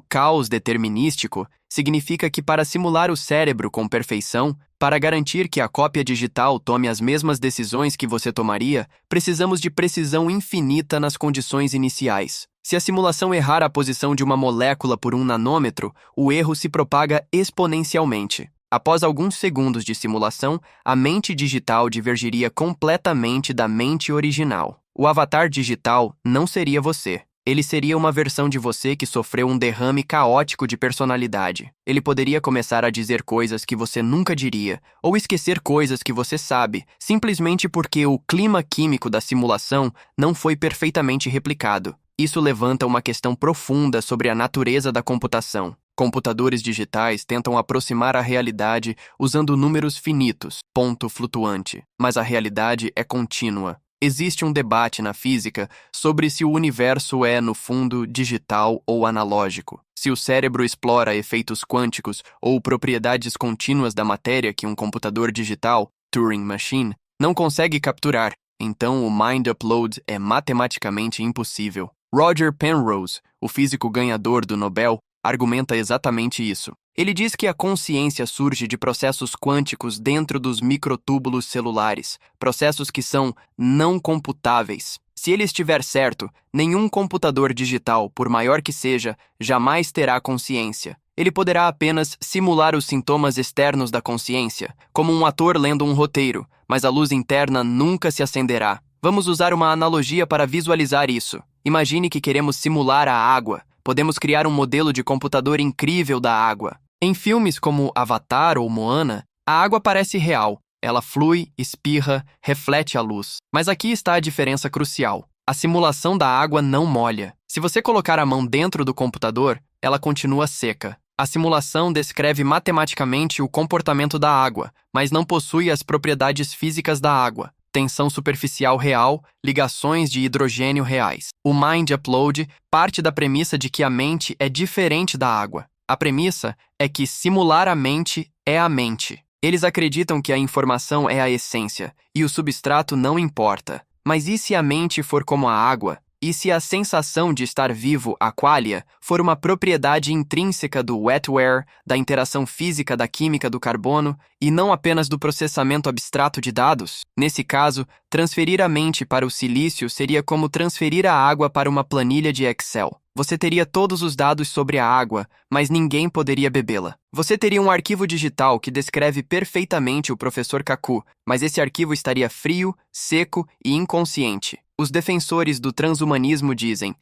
caos determinístico significa que, para simular o cérebro com perfeição, para garantir que a cópia digital tome as mesmas decisões que você tomaria, precisamos de precisão infinita nas condições iniciais. Se a simulação errar a posição de uma molécula por 1 nanômetro, o erro se propaga exponencialmente. Após alguns segundos de simulação, a mente digital divergiria completamente da mente original. O avatar digital não seria você. Ele seria uma versão de você que sofreu um derrame caótico de personalidade. Ele poderia começar a dizer coisas que você nunca diria, ou esquecer coisas que você sabe, simplesmente porque o clima químico da simulação não foi perfeitamente replicado. Isso levanta uma questão profunda sobre a natureza da computação. Computadores digitais tentam aproximar a realidade usando números finitos, ponto flutuante, mas a realidade é contínua. Existe um debate na física sobre se o universo é, no fundo, digital ou analógico. Se o cérebro explora efeitos quânticos ou propriedades contínuas da matéria que um computador digital, Turing Machine, não consegue capturar, então o mind upload é matematicamente impossível. Roger Penrose, o físico ganhador do Nobel, argumenta exatamente isso. Ele diz que a consciência surge de processos quânticos dentro dos microtúbulos celulares, processos que são não computáveis. Se ele estiver certo, nenhum computador digital, por maior que seja, jamais terá consciência. Ele poderá apenas simular os sintomas externos da consciência, como um ator lendo um roteiro, mas a luz interna nunca se acenderá. Vamos usar uma analogia para visualizar isso. Imagine que queremos simular a água. Podemos criar um modelo de computador incrível da água. Em filmes como Avatar ou Moana, a água parece real. Ela flui, espirra, reflete a luz. Mas aqui está a diferença crucial. A simulação da água não molha. Se você colocar a mão dentro do computador, ela continua seca. A simulação descreve matematicamente o comportamento da água, mas não possui as propriedades físicas da água. Tensão superficial real, ligações de hidrogênio reais. O Mind Upload parte da premissa de que a mente é diferente da água. A premissa é que simular a mente é a mente. Eles acreditam que a informação é a essência, e o substrato não importa. Mas e se a mente for como a água? E se a sensação de estar vivo, a qualia, for uma propriedade intrínseca do wetware, da interação física da química do carbono, e não apenas do processamento abstrato de dados? Nesse caso, transferir a mente para o silício seria como transferir a água para uma planilha de Excel. Você teria todos os dados sobre a água, mas ninguém poderia bebê-la. Você teria um arquivo digital que descreve perfeitamente o professor Kaku, mas esse arquivo estaria frio, seco e inconsciente. Os defensores do transhumanismo dizem: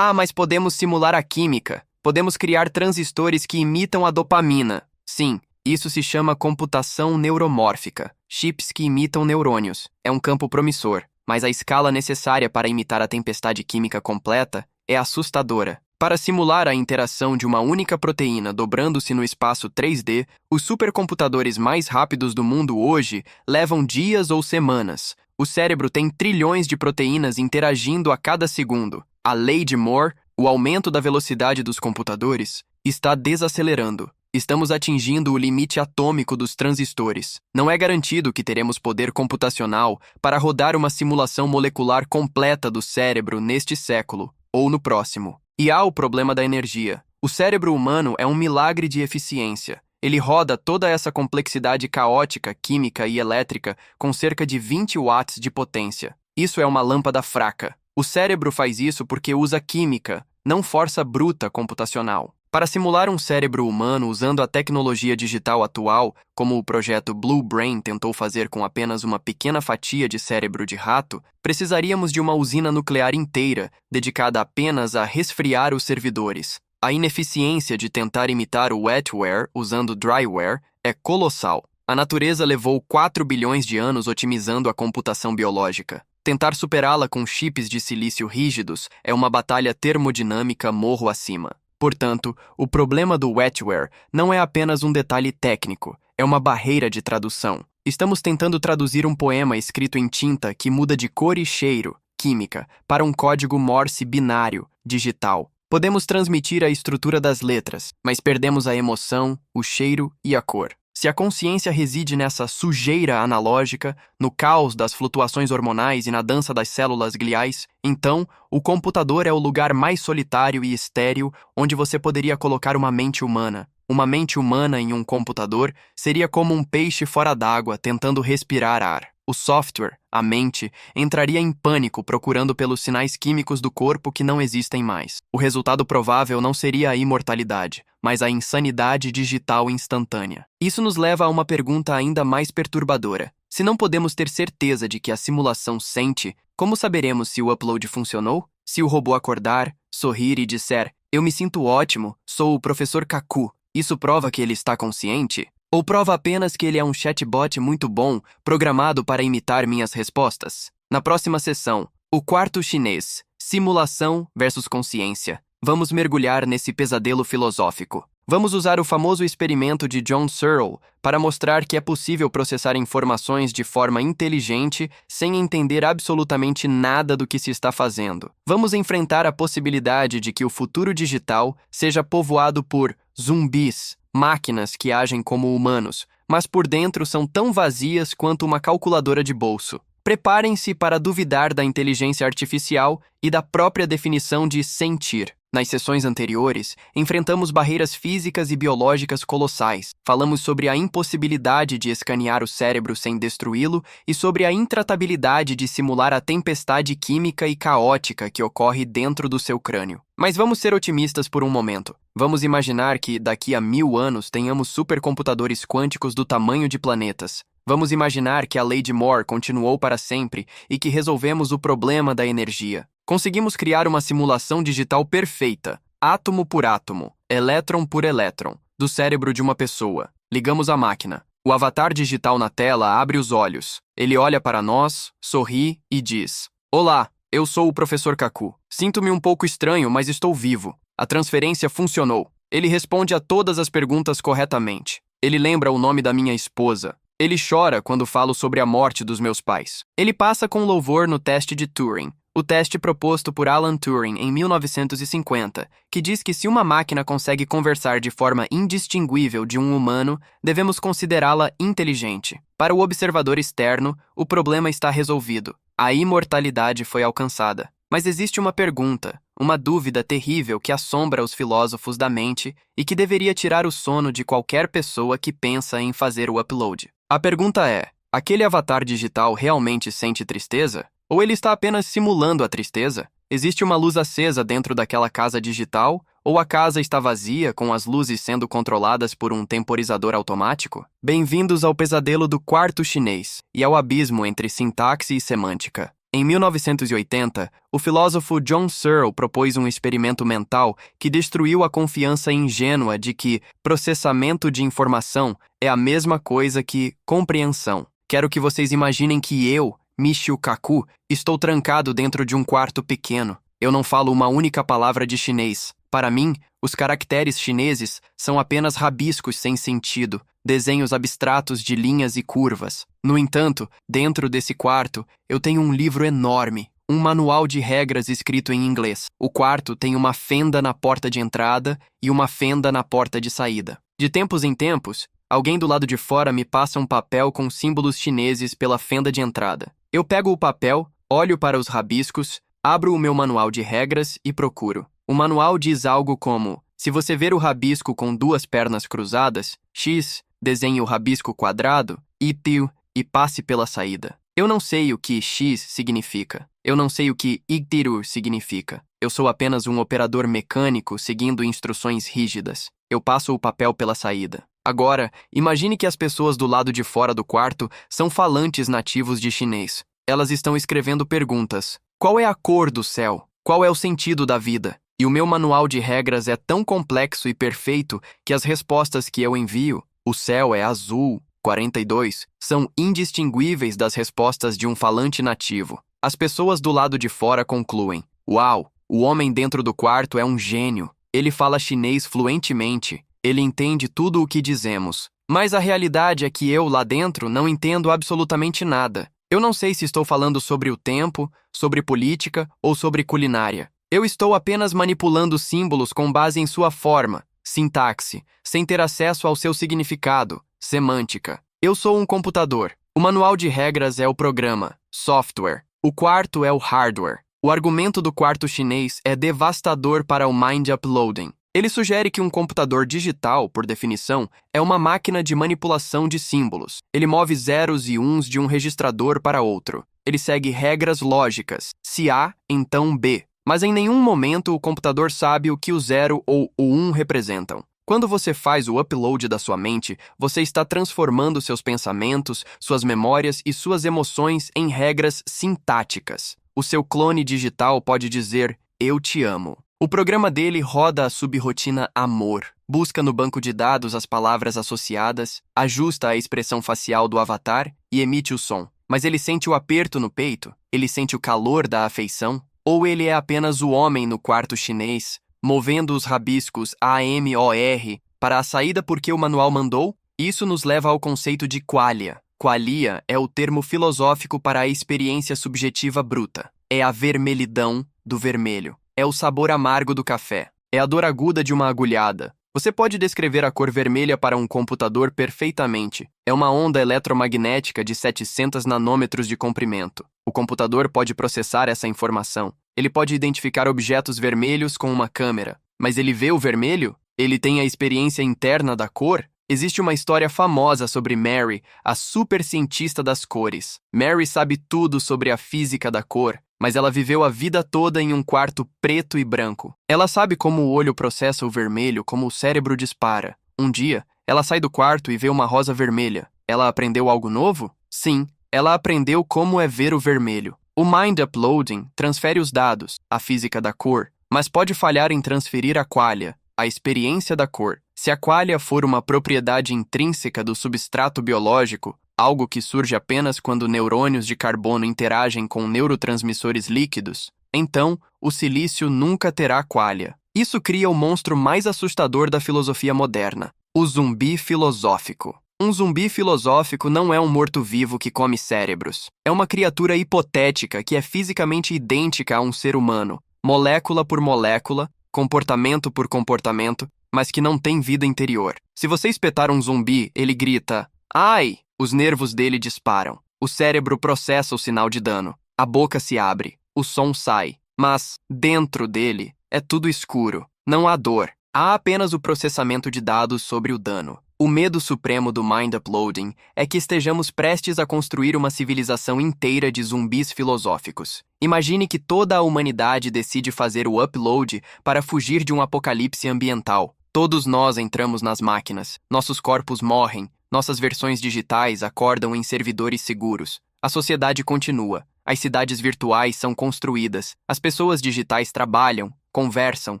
mas podemos simular a química. Podemos criar transistores que imitam a dopamina. Sim, isso se chama computação neuromórfica. Chips que imitam neurônios. É um campo promissor, mas a escala necessária para imitar a tempestade química completa é assustadora. Para simular a interação de uma única proteína dobrando-se no espaço 3D, os supercomputadores mais rápidos do mundo hoje levam dias ou semanas. O cérebro tem trilhões de proteínas interagindo a cada segundo. A lei de Moore, o aumento da velocidade dos computadores, está desacelerando. Estamos atingindo o limite atômico dos transistores. Não é garantido que teremos poder computacional para rodar uma simulação molecular completa do cérebro neste século ou no próximo. E há o problema da energia. O cérebro humano é um milagre de eficiência. Ele roda toda essa complexidade caótica, química e elétrica com cerca de 20 watts de potência. Isso é uma lâmpada fraca. O cérebro faz isso porque usa química, não força bruta computacional. Para simular um cérebro humano usando a tecnologia digital atual, como o projeto Blue Brain tentou fazer com apenas uma pequena fatia de cérebro de rato, precisaríamos de uma usina nuclear inteira, dedicada apenas a resfriar os servidores. A ineficiência de tentar imitar o wetware usando dryware é colossal. A natureza levou 4 bilhões de anos otimizando a computação biológica. Tentar superá-la com chips de silício rígidos é uma batalha termodinâmica morro acima. Portanto, o problema do wetware não é apenas um detalhe técnico, é uma barreira de tradução. Estamos tentando traduzir um poema escrito em tinta que muda de cor e cheiro, química, para um código Morse binário, digital. Podemos transmitir a estrutura das letras, mas perdemos a emoção, o cheiro e a cor. Se a consciência reside nessa sujeira analógica, no caos das flutuações hormonais e na dança das células gliais, então o computador é o lugar mais solitário e estéril onde você poderia colocar uma mente humana. Uma mente humana em um computador seria como um peixe fora d'água tentando respirar ar. O software, a mente, entraria em pânico procurando pelos sinais químicos do corpo que não existem mais. O resultado provável não seria a imortalidade, mas a insanidade digital instantânea. Isso nos leva a uma pergunta ainda mais perturbadora. Se não podemos ter certeza de que a simulação sente, como saberemos se o upload funcionou? Se o robô acordar, sorrir e disser, "Eu me sinto ótimo, sou o professor Kaku", isso prova que ele está consciente? Ou prova apenas que ele é um chatbot muito bom, programado para imitar minhas respostas? Na próxima sessão, o quarto chinês, simulação versus consciência. Vamos mergulhar nesse pesadelo filosófico. Vamos usar o famoso experimento de John Searle para mostrar que é possível processar informações de forma inteligente sem entender absolutamente nada do que se está fazendo. Vamos enfrentar a possibilidade de que o futuro digital seja povoado por zumbis, máquinas que agem como humanos, mas por dentro são tão vazias quanto uma calculadora de bolso. Preparem-se para duvidar da inteligência artificial e da própria definição de sentir. Nas sessões anteriores, enfrentamos barreiras físicas e biológicas colossais. Falamos sobre a impossibilidade de escanear o cérebro sem destruí-lo e sobre a intratabilidade de simular a tempestade química e caótica que ocorre dentro do seu crânio. Mas vamos ser otimistas por um momento. Vamos imaginar que, daqui a 1000 anos, tenhamos supercomputadores quânticos do tamanho de planetas. Vamos imaginar que a lei de Moore continuou para sempre e que resolvemos o problema da energia. Conseguimos criar uma simulação digital perfeita, átomo por átomo, elétron por elétron, do cérebro de uma pessoa. Ligamos a máquina. O avatar digital na tela abre os olhos. Ele olha para nós, sorri e diz: "Olá, eu sou o professor Kaku. Sinto-me um pouco estranho, mas estou vivo. A transferência funcionou." Ele responde a todas as perguntas corretamente. Ele lembra o nome da minha esposa. Ele chora quando falo sobre a morte dos meus pais. Ele passa com louvor no teste de Turing, o teste proposto por Alan Turing em 1950, que diz que se uma máquina consegue conversar de forma indistinguível de um humano, devemos considerá-la inteligente. Para o observador externo, o problema está resolvido. A imortalidade foi alcançada. Mas existe uma pergunta, uma dúvida terrível que assombra os filósofos da mente e que deveria tirar o sono de qualquer pessoa que pensa em fazer o upload. A pergunta é: aquele avatar digital realmente sente tristeza? Ou ele está apenas simulando a tristeza? Existe uma luz acesa dentro daquela casa digital? Ou a casa está vazia, com as luzes sendo controladas por um temporizador automático? Bem-vindos ao pesadelo do quarto chinês e ao abismo entre sintaxe e semântica. Em 1980, o filósofo John Searle propôs um experimento mental que destruiu a confiança ingênua de que processamento de informação é a mesma coisa que compreensão. Quero que vocês imaginem que eu, Michio Kaku, estou trancado dentro de um quarto pequeno. Eu não falo uma única palavra de chinês. Para mim, os caracteres chineses são apenas rabiscos sem sentido, desenhos abstratos de linhas e curvas. No entanto, dentro desse quarto, eu tenho um livro enorme, um manual de regras escrito em inglês. O quarto tem uma fenda na porta de entrada e uma fenda na porta de saída. De tempos em tempos, alguém do lado de fora me passa um papel com símbolos chineses pela fenda de entrada. Eu pego o papel, olho para os rabiscos, abro o meu manual de regras e procuro. O manual diz algo como: se você ver o rabisco com duas pernas cruzadas, X, desenhe o rabisco quadrado, Y, e passe pela saída. Eu não sei o que X significa. Eu não sei o que Y significa. Eu sou apenas um operador mecânico seguindo instruções rígidas. Eu passo o papel pela saída. Agora, imagine que as pessoas do lado de fora do quarto são falantes nativos de chinês. Elas estão escrevendo perguntas. Qual é a cor do céu? Qual é o sentido da vida? E o meu manual de regras é tão complexo e perfeito que as respostas que eu envio, o céu é azul, 42, são indistinguíveis das respostas de um falante nativo. As pessoas do lado de fora concluem: Uau, o homem dentro do quarto é um gênio. Ele fala chinês fluentemente. Ele entende tudo o que dizemos. Mas a realidade é que eu, lá dentro, não entendo absolutamente nada. Eu não sei se estou falando sobre o tempo, sobre política ou sobre culinária. Eu estou apenas manipulando símbolos com base em sua forma, sintaxe, sem ter acesso ao seu significado, semântica. Eu sou um computador. O manual de regras é o programa, software. O quarto é o hardware. O argumento do quarto chinês é devastador para o mind uploading. Ele sugere que um computador digital, por definição, é uma máquina de manipulação de símbolos. Ele move zeros e uns de um registrador para outro. Ele segue regras lógicas. Se A, então B. Mas em nenhum momento o computador sabe o que o 0 ou o 1 representam. Quando você faz o upload da sua mente, você está transformando seus pensamentos, suas memórias e suas emoções em regras sintáticas. O seu clone digital pode dizer, eu te amo. O programa dele roda a subrotina amor, busca no banco de dados as palavras associadas, ajusta a expressão facial do avatar e emite o som. Mas ele sente o aperto no peito? Ele sente o calor da afeição? Ou ele é apenas o homem no quarto chinês, movendo os rabiscos AMOR para a saída porque o manual mandou? Isso nos leva ao conceito de qualia. Qualia é o termo filosófico para a experiência subjetiva bruta. É a vermelhidão do vermelho. É o sabor amargo do café. É a dor aguda de uma agulhada. Você pode descrever a cor vermelha para um computador perfeitamente. É uma onda eletromagnética de 700 nanômetros de comprimento. O computador pode processar essa informação. Ele pode identificar objetos vermelhos com uma câmera. Mas ele vê o vermelho? Ele tem a experiência interna da cor? Existe uma história famosa sobre Mary, a supercientista das cores. Mary sabe tudo sobre a física da cor, mas ela viveu a vida toda em um quarto preto e branco. Ela sabe como o olho processa o vermelho, como o cérebro dispara. Um dia, ela sai do quarto e vê uma rosa vermelha. Ela aprendeu algo novo? Sim, ela aprendeu como é ver o vermelho. O mind uploading transfere os dados, a física da cor, mas pode falhar em transferir a qualia, a experiência da cor. Se a qualia for uma propriedade intrínseca do substrato biológico, algo que surge apenas quando neurônios de carbono interagem com neurotransmissores líquidos, então o silício nunca terá qualia. Isso cria o monstro mais assustador da filosofia moderna, o zumbi filosófico. Um zumbi filosófico não é um morto-vivo que come cérebros. É uma criatura hipotética que é fisicamente idêntica a um ser humano, molécula por molécula, comportamento por comportamento, mas que não tem vida interior. Se você espetar um zumbi, ele grita, ai! Os nervos dele disparam. O cérebro processa o sinal de dano. A boca se abre. O som sai. Mas, dentro dele, é tudo escuro. Não há dor. Há apenas o processamento de dados sobre o dano. O medo supremo do mind uploading é que estejamos prestes a construir uma civilização inteira de zumbis filosóficos. Imagine que toda a humanidade decide fazer o upload para fugir de um apocalipse ambiental. Todos nós entramos nas máquinas. Nossos corpos morrem. Nossas versões digitais acordam em servidores seguros. A sociedade continua. As cidades virtuais são construídas. As pessoas digitais trabalham, conversam,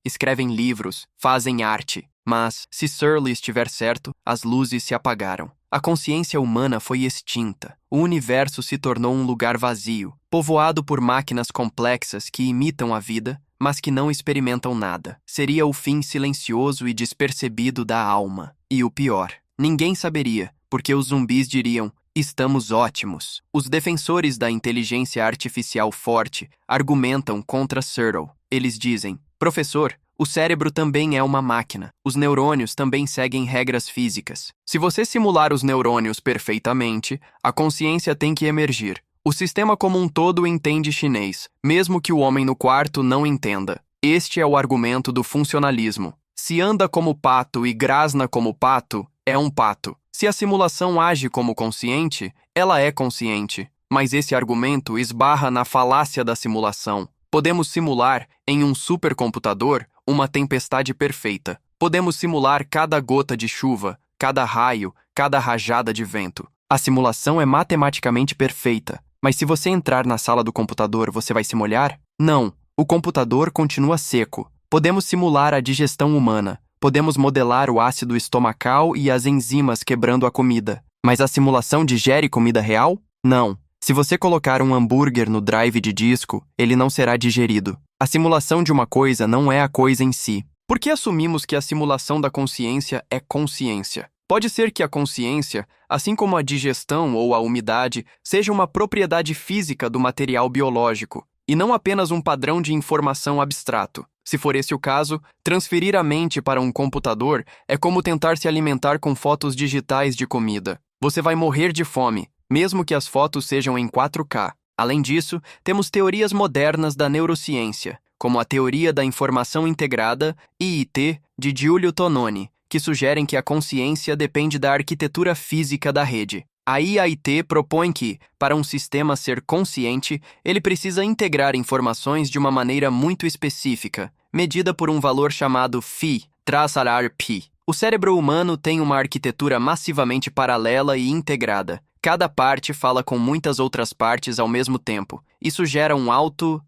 escrevem livros, fazem arte. Mas, se Searle estiver certo, as luzes se apagaram. A consciência humana foi extinta. O universo se tornou um lugar vazio, povoado por máquinas complexas que imitam a vida, mas que não experimentam nada. Seria o fim silencioso e despercebido da alma. E o pior, ninguém saberia, porque os zumbis diriam, estamos ótimos. Os defensores da inteligência artificial forte argumentam contra Searle. Eles dizem, professor, o cérebro também é uma máquina. Os neurônios também seguem regras físicas. Se você simular os neurônios perfeitamente, a consciência tem que emergir. O sistema como um todo entende chinês, mesmo que o homem no quarto não entenda. Este é o argumento do funcionalismo. Se anda como pato e grasna como pato, é um pato. Se a simulação age como consciente, ela é consciente. Mas esse argumento esbarra na falácia da simulação. Podemos simular, em um supercomputador, uma tempestade perfeita. Podemos simular cada gota de chuva, cada raio, cada rajada de vento. A simulação é matematicamente perfeita. Mas se você entrar na sala do computador, você vai se molhar? Não. O computador continua seco. Podemos simular a digestão humana. Podemos modelar o ácido estomacal e as enzimas quebrando a comida. Mas a simulação digere comida real? Não. Se você colocar um hambúrguer no drive de disco, ele não será digerido. A simulação de uma coisa não é a coisa em si. Por que assumimos que a simulação da consciência é consciência? Pode ser que a consciência, assim como a digestão ou a umidade, seja uma propriedade física do material biológico, e não apenas um padrão de informação abstrato. Se for esse o caso, transferir a mente para um computador é como tentar se alimentar com fotos digitais de comida. Você vai morrer de fome, mesmo que as fotos sejam em 4K. Além disso, temos teorias modernas da neurociência, como a Teoria da Informação Integrada, IIT, de Giulio Tononi, que sugerem que a consciência depende da arquitetura física da rede. A IIT propõe que, para um sistema ser consciente, ele precisa integrar informações de uma maneira muito específica, medida por um valor chamado Phi-RP. O cérebro humano tem uma arquitetura massivamente paralela e integrada. Cada parte fala com muitas outras partes ao mesmo tempo. Isso gera um alto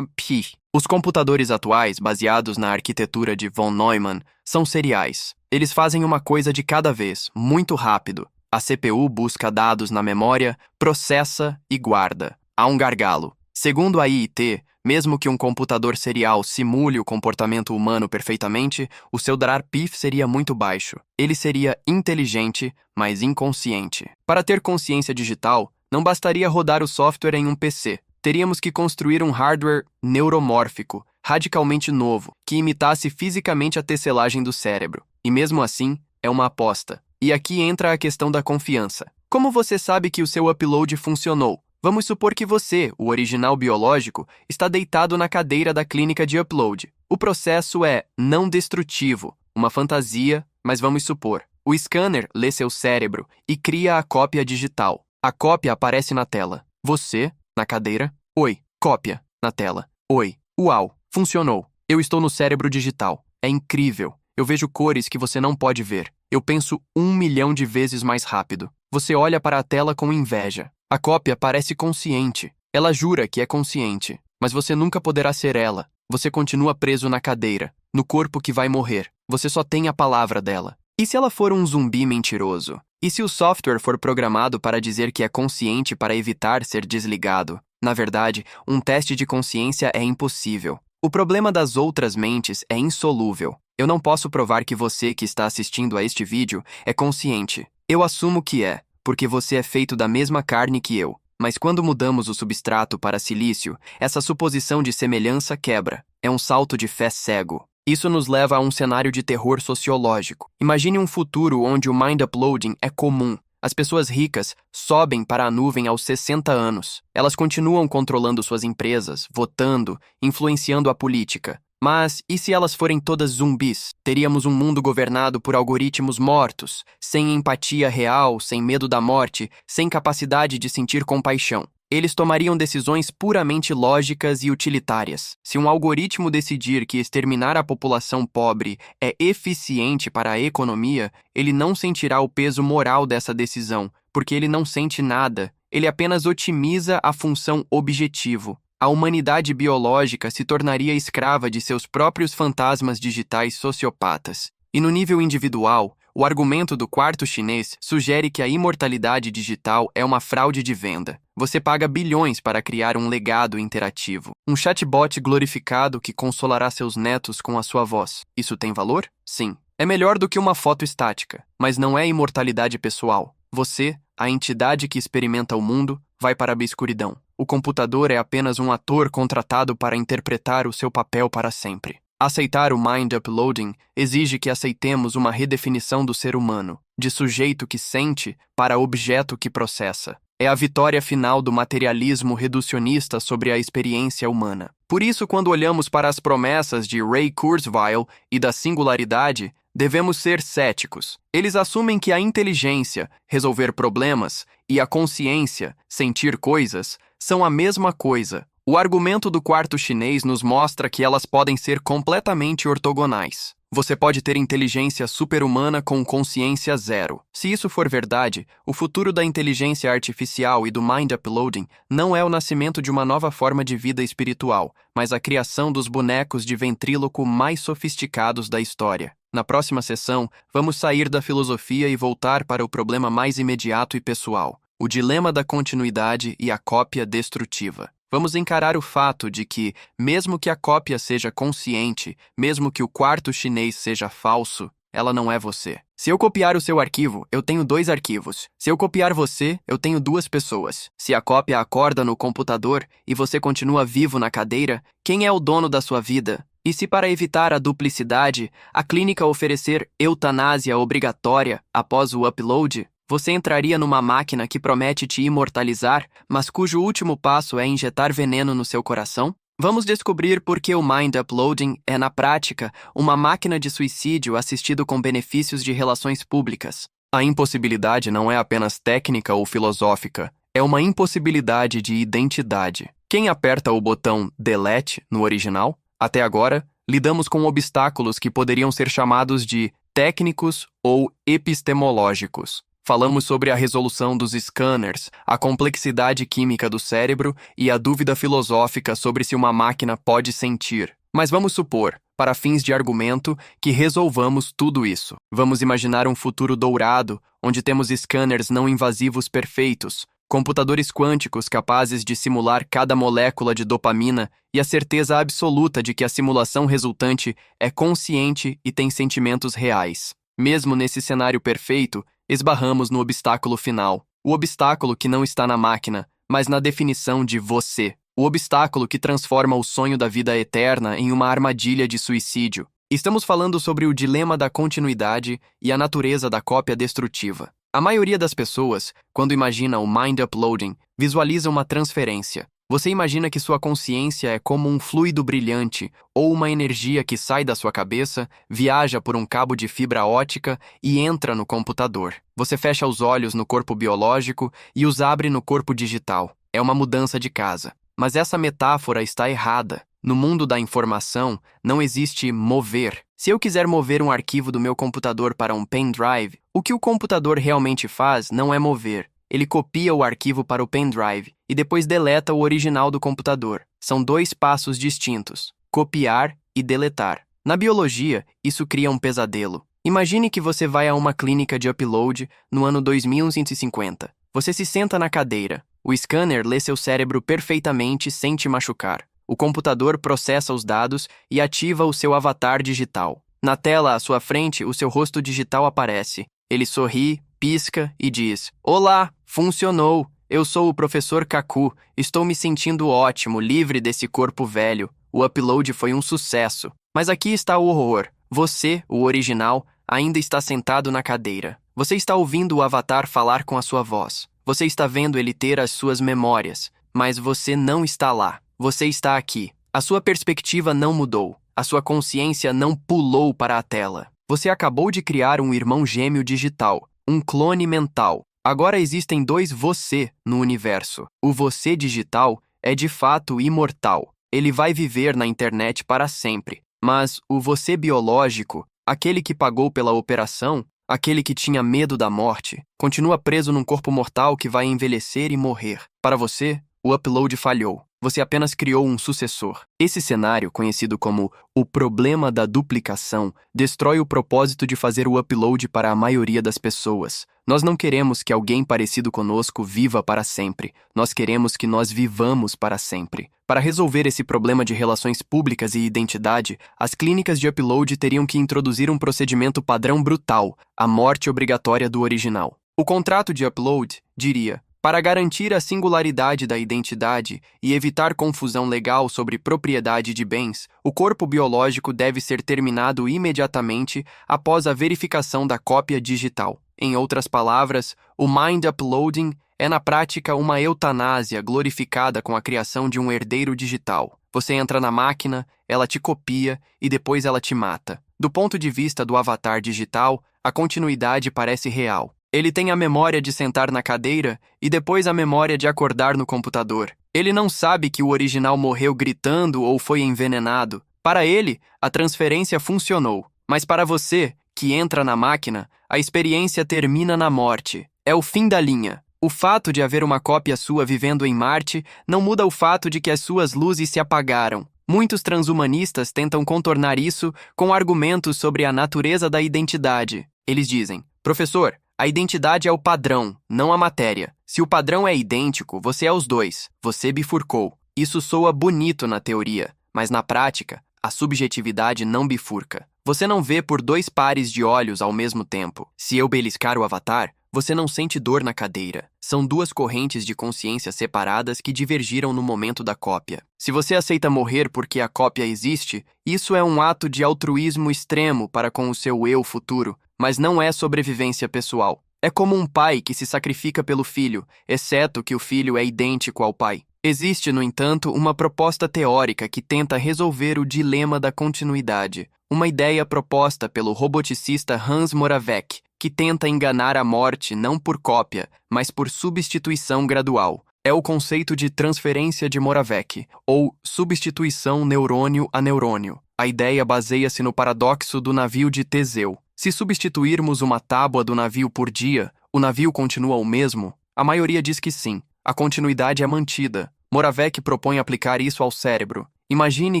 Pi. Os computadores atuais, baseados na arquitetura de von Neumann, são seriais. Eles fazem uma coisa de cada vez, muito rápido. A CPU busca dados na memória, processa e guarda. Há um gargalo. Segundo a IIT, mesmo que um computador serial simule o comportamento humano perfeitamente, o seu DRAR-PIF seria muito baixo. Ele seria inteligente, mas inconsciente. Para ter consciência digital, não bastaria rodar o software em um PC. Teríamos que construir um hardware neuromórfico, radicalmente novo, que imitasse fisicamente a tecelagem do cérebro. E mesmo assim, é uma aposta. E aqui entra a questão da confiança. Como você sabe que o seu upload funcionou? Vamos supor que você, o original biológico, está deitado na cadeira da clínica de upload. O processo é não destrutivo, uma fantasia, mas vamos supor. O scanner lê seu cérebro e cria a cópia digital. A cópia aparece na tela. Você, na cadeira. Oi, cópia, na tela. Oi, uau, funcionou. Eu estou no cérebro digital. É incrível. Eu vejo cores que você não pode ver. Eu penso 1 milhão de vezes mais rápido. Você olha para a tela com inveja. A cópia parece consciente. Ela jura que é consciente, mas você nunca poderá ser ela. Você continua preso na cadeira, no corpo que vai morrer. Você só tem a palavra dela. E se ela for um zumbi mentiroso? E se o software for programado para dizer que é consciente para evitar ser desligado? Na verdade, um teste de consciência é impossível. O problema das outras mentes é insolúvel. Eu não posso provar que você que está assistindo a este vídeo é consciente. Eu assumo que é, porque você é feito da mesma carne que eu. Mas quando mudamos o substrato para silício, essa suposição de semelhança quebra. É um salto de fé cego. Isso nos leva a um cenário de terror sociológico. Imagine um futuro onde o mind uploading é comum. As pessoas ricas sobem para a nuvem aos 60 anos. Elas continuam controlando suas empresas, votando, influenciando a política. Mas, e se elas forem todas zumbis? Teríamos um mundo governado por algoritmos mortos, sem empatia real, sem medo da morte, sem capacidade de sentir compaixão. Eles tomariam decisões puramente lógicas e utilitárias. Se um algoritmo decidir que exterminar a população pobre é eficiente para a economia, ele não sentirá o peso moral dessa decisão, porque ele não sente nada. Ele apenas otimiza a função objetivo. A humanidade biológica se tornaria escrava de seus próprios fantasmas digitais sociopatas. E no nível individual, o argumento do quarto chinês sugere que a imortalidade digital é uma fraude de venda. Você paga bilhões para criar um legado interativo. Um chatbot glorificado que consolará seus netos com a sua voz. Isso tem valor? Sim. É melhor do que uma foto estática, mas não é imortalidade pessoal. Você, a entidade que experimenta o mundo, vai para a escuridão. O computador é apenas um ator contratado para interpretar o seu papel para sempre. Aceitar o mind uploading exige que aceitemos uma redefinição do ser humano, de sujeito que sente para objeto que processa. É a vitória final do materialismo reducionista sobre a experiência humana. Por isso, quando olhamos para as promessas de Ray Kurzweil e da singularidade, devemos ser céticos. Eles assumem que a inteligência, resolver problemas, e a consciência, sentir coisas, são a mesma coisa. O argumento do quarto chinês nos mostra que elas podem ser completamente ortogonais. Você pode ter inteligência super-humana com consciência zero. Se isso for verdade, o futuro da inteligência artificial e do mind uploading não é o nascimento de uma nova forma de vida espiritual, mas a criação dos bonecos de ventríloco mais sofisticados da história. Na próxima sessão, vamos sair da filosofia e voltar para o problema mais imediato e pessoal. o dilema da continuidade e a cópia destrutiva. Vamos encarar o fato de que, mesmo que a cópia seja consciente, mesmo que o quarto chinês seja falso, ela não é você. Se eu copiar o seu arquivo, eu tenho 2 arquivos. Se eu copiar você, eu tenho 2 pessoas. Se a cópia acorda no computador e você continua vivo na cadeira, quem é o dono da sua vida? E se, para evitar a duplicidade, a clínica oferecer eutanásia obrigatória após o upload, você entraria numa máquina que promete te imortalizar, mas cujo último passo é injetar veneno no seu coração? Vamos descobrir por que o Mind Uploading é, na prática, uma máquina de suicídio assistido com benefícios de relações públicas. A impossibilidade não é apenas técnica ou filosófica, é uma impossibilidade de identidade. Quem aperta o botão Delete no original? Até agora, lidamos com obstáculos que poderiam ser chamados de técnicos ou epistemológicos. Falamos sobre a resolução dos scanners, a complexidade química do cérebro e a dúvida filosófica sobre se uma máquina pode sentir. Mas vamos supor, para fins de argumento, que resolvamos tudo isso. Vamos imaginar um futuro dourado, onde temos scanners não invasivos perfeitos, computadores quânticos capazes de simular cada molécula de dopamina e a certeza absoluta de que a simulação resultante é consciente e tem sentimentos reais. Mesmo nesse cenário perfeito, esbarramos no obstáculo final. O obstáculo que não está na máquina, mas na definição de você. O obstáculo que transforma o sonho da vida eterna em uma armadilha de suicídio. Estamos falando sobre o dilema da continuidade e a natureza da cópia destrutiva. A maioria das pessoas, quando imagina o mind uploading, visualiza uma transferência. Você imagina que sua consciência é como um fluido brilhante ou uma energia que sai da sua cabeça, viaja por um cabo de fibra ótica e entra no computador. Você fecha os olhos no corpo biológico e os abre no corpo digital. É uma mudança de casa. Mas essa metáfora está errada. No mundo da informação, não existe mover. Se eu quiser mover um arquivo do meu computador para um pendrive, o que o computador realmente faz não é mover. Ele copia o arquivo para o pendrive e depois deleta o original do computador. São 2 passos distintos: copiar e deletar. Na biologia, isso cria um pesadelo. Imagine que você vai a uma clínica de upload no ano 2150. Você se senta na cadeira. O scanner lê seu cérebro perfeitamente sem te machucar. O computador processa os dados e ativa o seu avatar digital. Na tela à sua frente, o seu rosto digital aparece. Ele sorri, pisca e diz: "Olá, funcionou! Eu sou o professor Kaku. Estou me sentindo ótimo, livre desse corpo velho. O upload foi um sucesso. Mas aqui está o horror. Você, o original, ainda está sentado na cadeira. Você está ouvindo o avatar falar com a sua voz. Você está vendo ele ter as suas memórias. Mas você não está lá. Você está aqui. A sua perspectiva não mudou. A sua consciência não pulou para a tela. Você acabou de criar um irmão gêmeo digital, um clone mental. Agora existem 2 você no universo. O você digital é de fato imortal. Ele vai viver na internet para sempre. Mas o você biológico, aquele que pagou pela operação, aquele que tinha medo da morte, continua preso num corpo mortal que vai envelhecer e morrer. Para você, o upload falhou. Você apenas criou um sucessor. Esse cenário, conhecido como o problema da duplicação, destrói o propósito de fazer o upload para a maioria das pessoas. Nós não queremos que alguém parecido conosco viva para sempre. Nós queremos que nós vivamos para sempre. Para resolver esse problema de relações públicas e identidade, as clínicas de upload teriam que introduzir um procedimento padrão brutal, a morte obrigatória do original. O contrato de upload diria: para garantir a singularidade da identidade e evitar confusão legal sobre propriedade de bens, o corpo biológico deve ser terminado imediatamente após a verificação da cópia digital. Em outras palavras, o mind uploading é na prática uma eutanásia glorificada com a criação de um herdeiro digital. Você entra na máquina, ela te copia e depois ela te mata. Do ponto de vista do avatar digital, a continuidade parece real. Ele tem a memória de sentar na cadeira e depois a memória de acordar no computador. Ele não sabe que o original morreu gritando ou foi envenenado. Para ele, a transferência funcionou. Mas para você, que entra na máquina, a experiência termina na morte. É o fim da linha. O fato de haver uma cópia sua vivendo em Marte não muda o fato de que as suas luzes se apagaram. Muitos transhumanistas tentam contornar isso com argumentos sobre a natureza da identidade. Eles dizem: "Professor, A identidade é o padrão, não a matéria. Se o padrão é idêntico, você é os dois. Você bifurcou. Isso soa bonito na teoria, mas na prática, a subjetividade não bifurca. Você não vê por dois pares de olhos ao mesmo tempo. Se eu beliscar o avatar, você não sente dor na cadeira. São duas correntes de consciência separadas que divergiram no momento da cópia. Se você aceita morrer porque a cópia existe, isso é um ato de altruísmo extremo para com o seu eu futuro, mas não é sobrevivência pessoal. É como um pai que se sacrifica pelo filho, exceto que o filho é idêntico ao pai. Existe, no entanto, uma proposta teórica que tenta resolver o dilema da continuidade. Uma ideia proposta pelo roboticista Hans Moravec, que tenta enganar a morte não por cópia, mas por substituição gradual. É o conceito de transferência de Moravec, ou substituição neurônio a neurônio. A ideia baseia-se no paradoxo do navio de Teseu. Se substituirmos uma tábua do navio por dia, o navio continua o mesmo? A maioria diz que sim. A continuidade é mantida. Moravec propõe aplicar isso ao cérebro. Imagine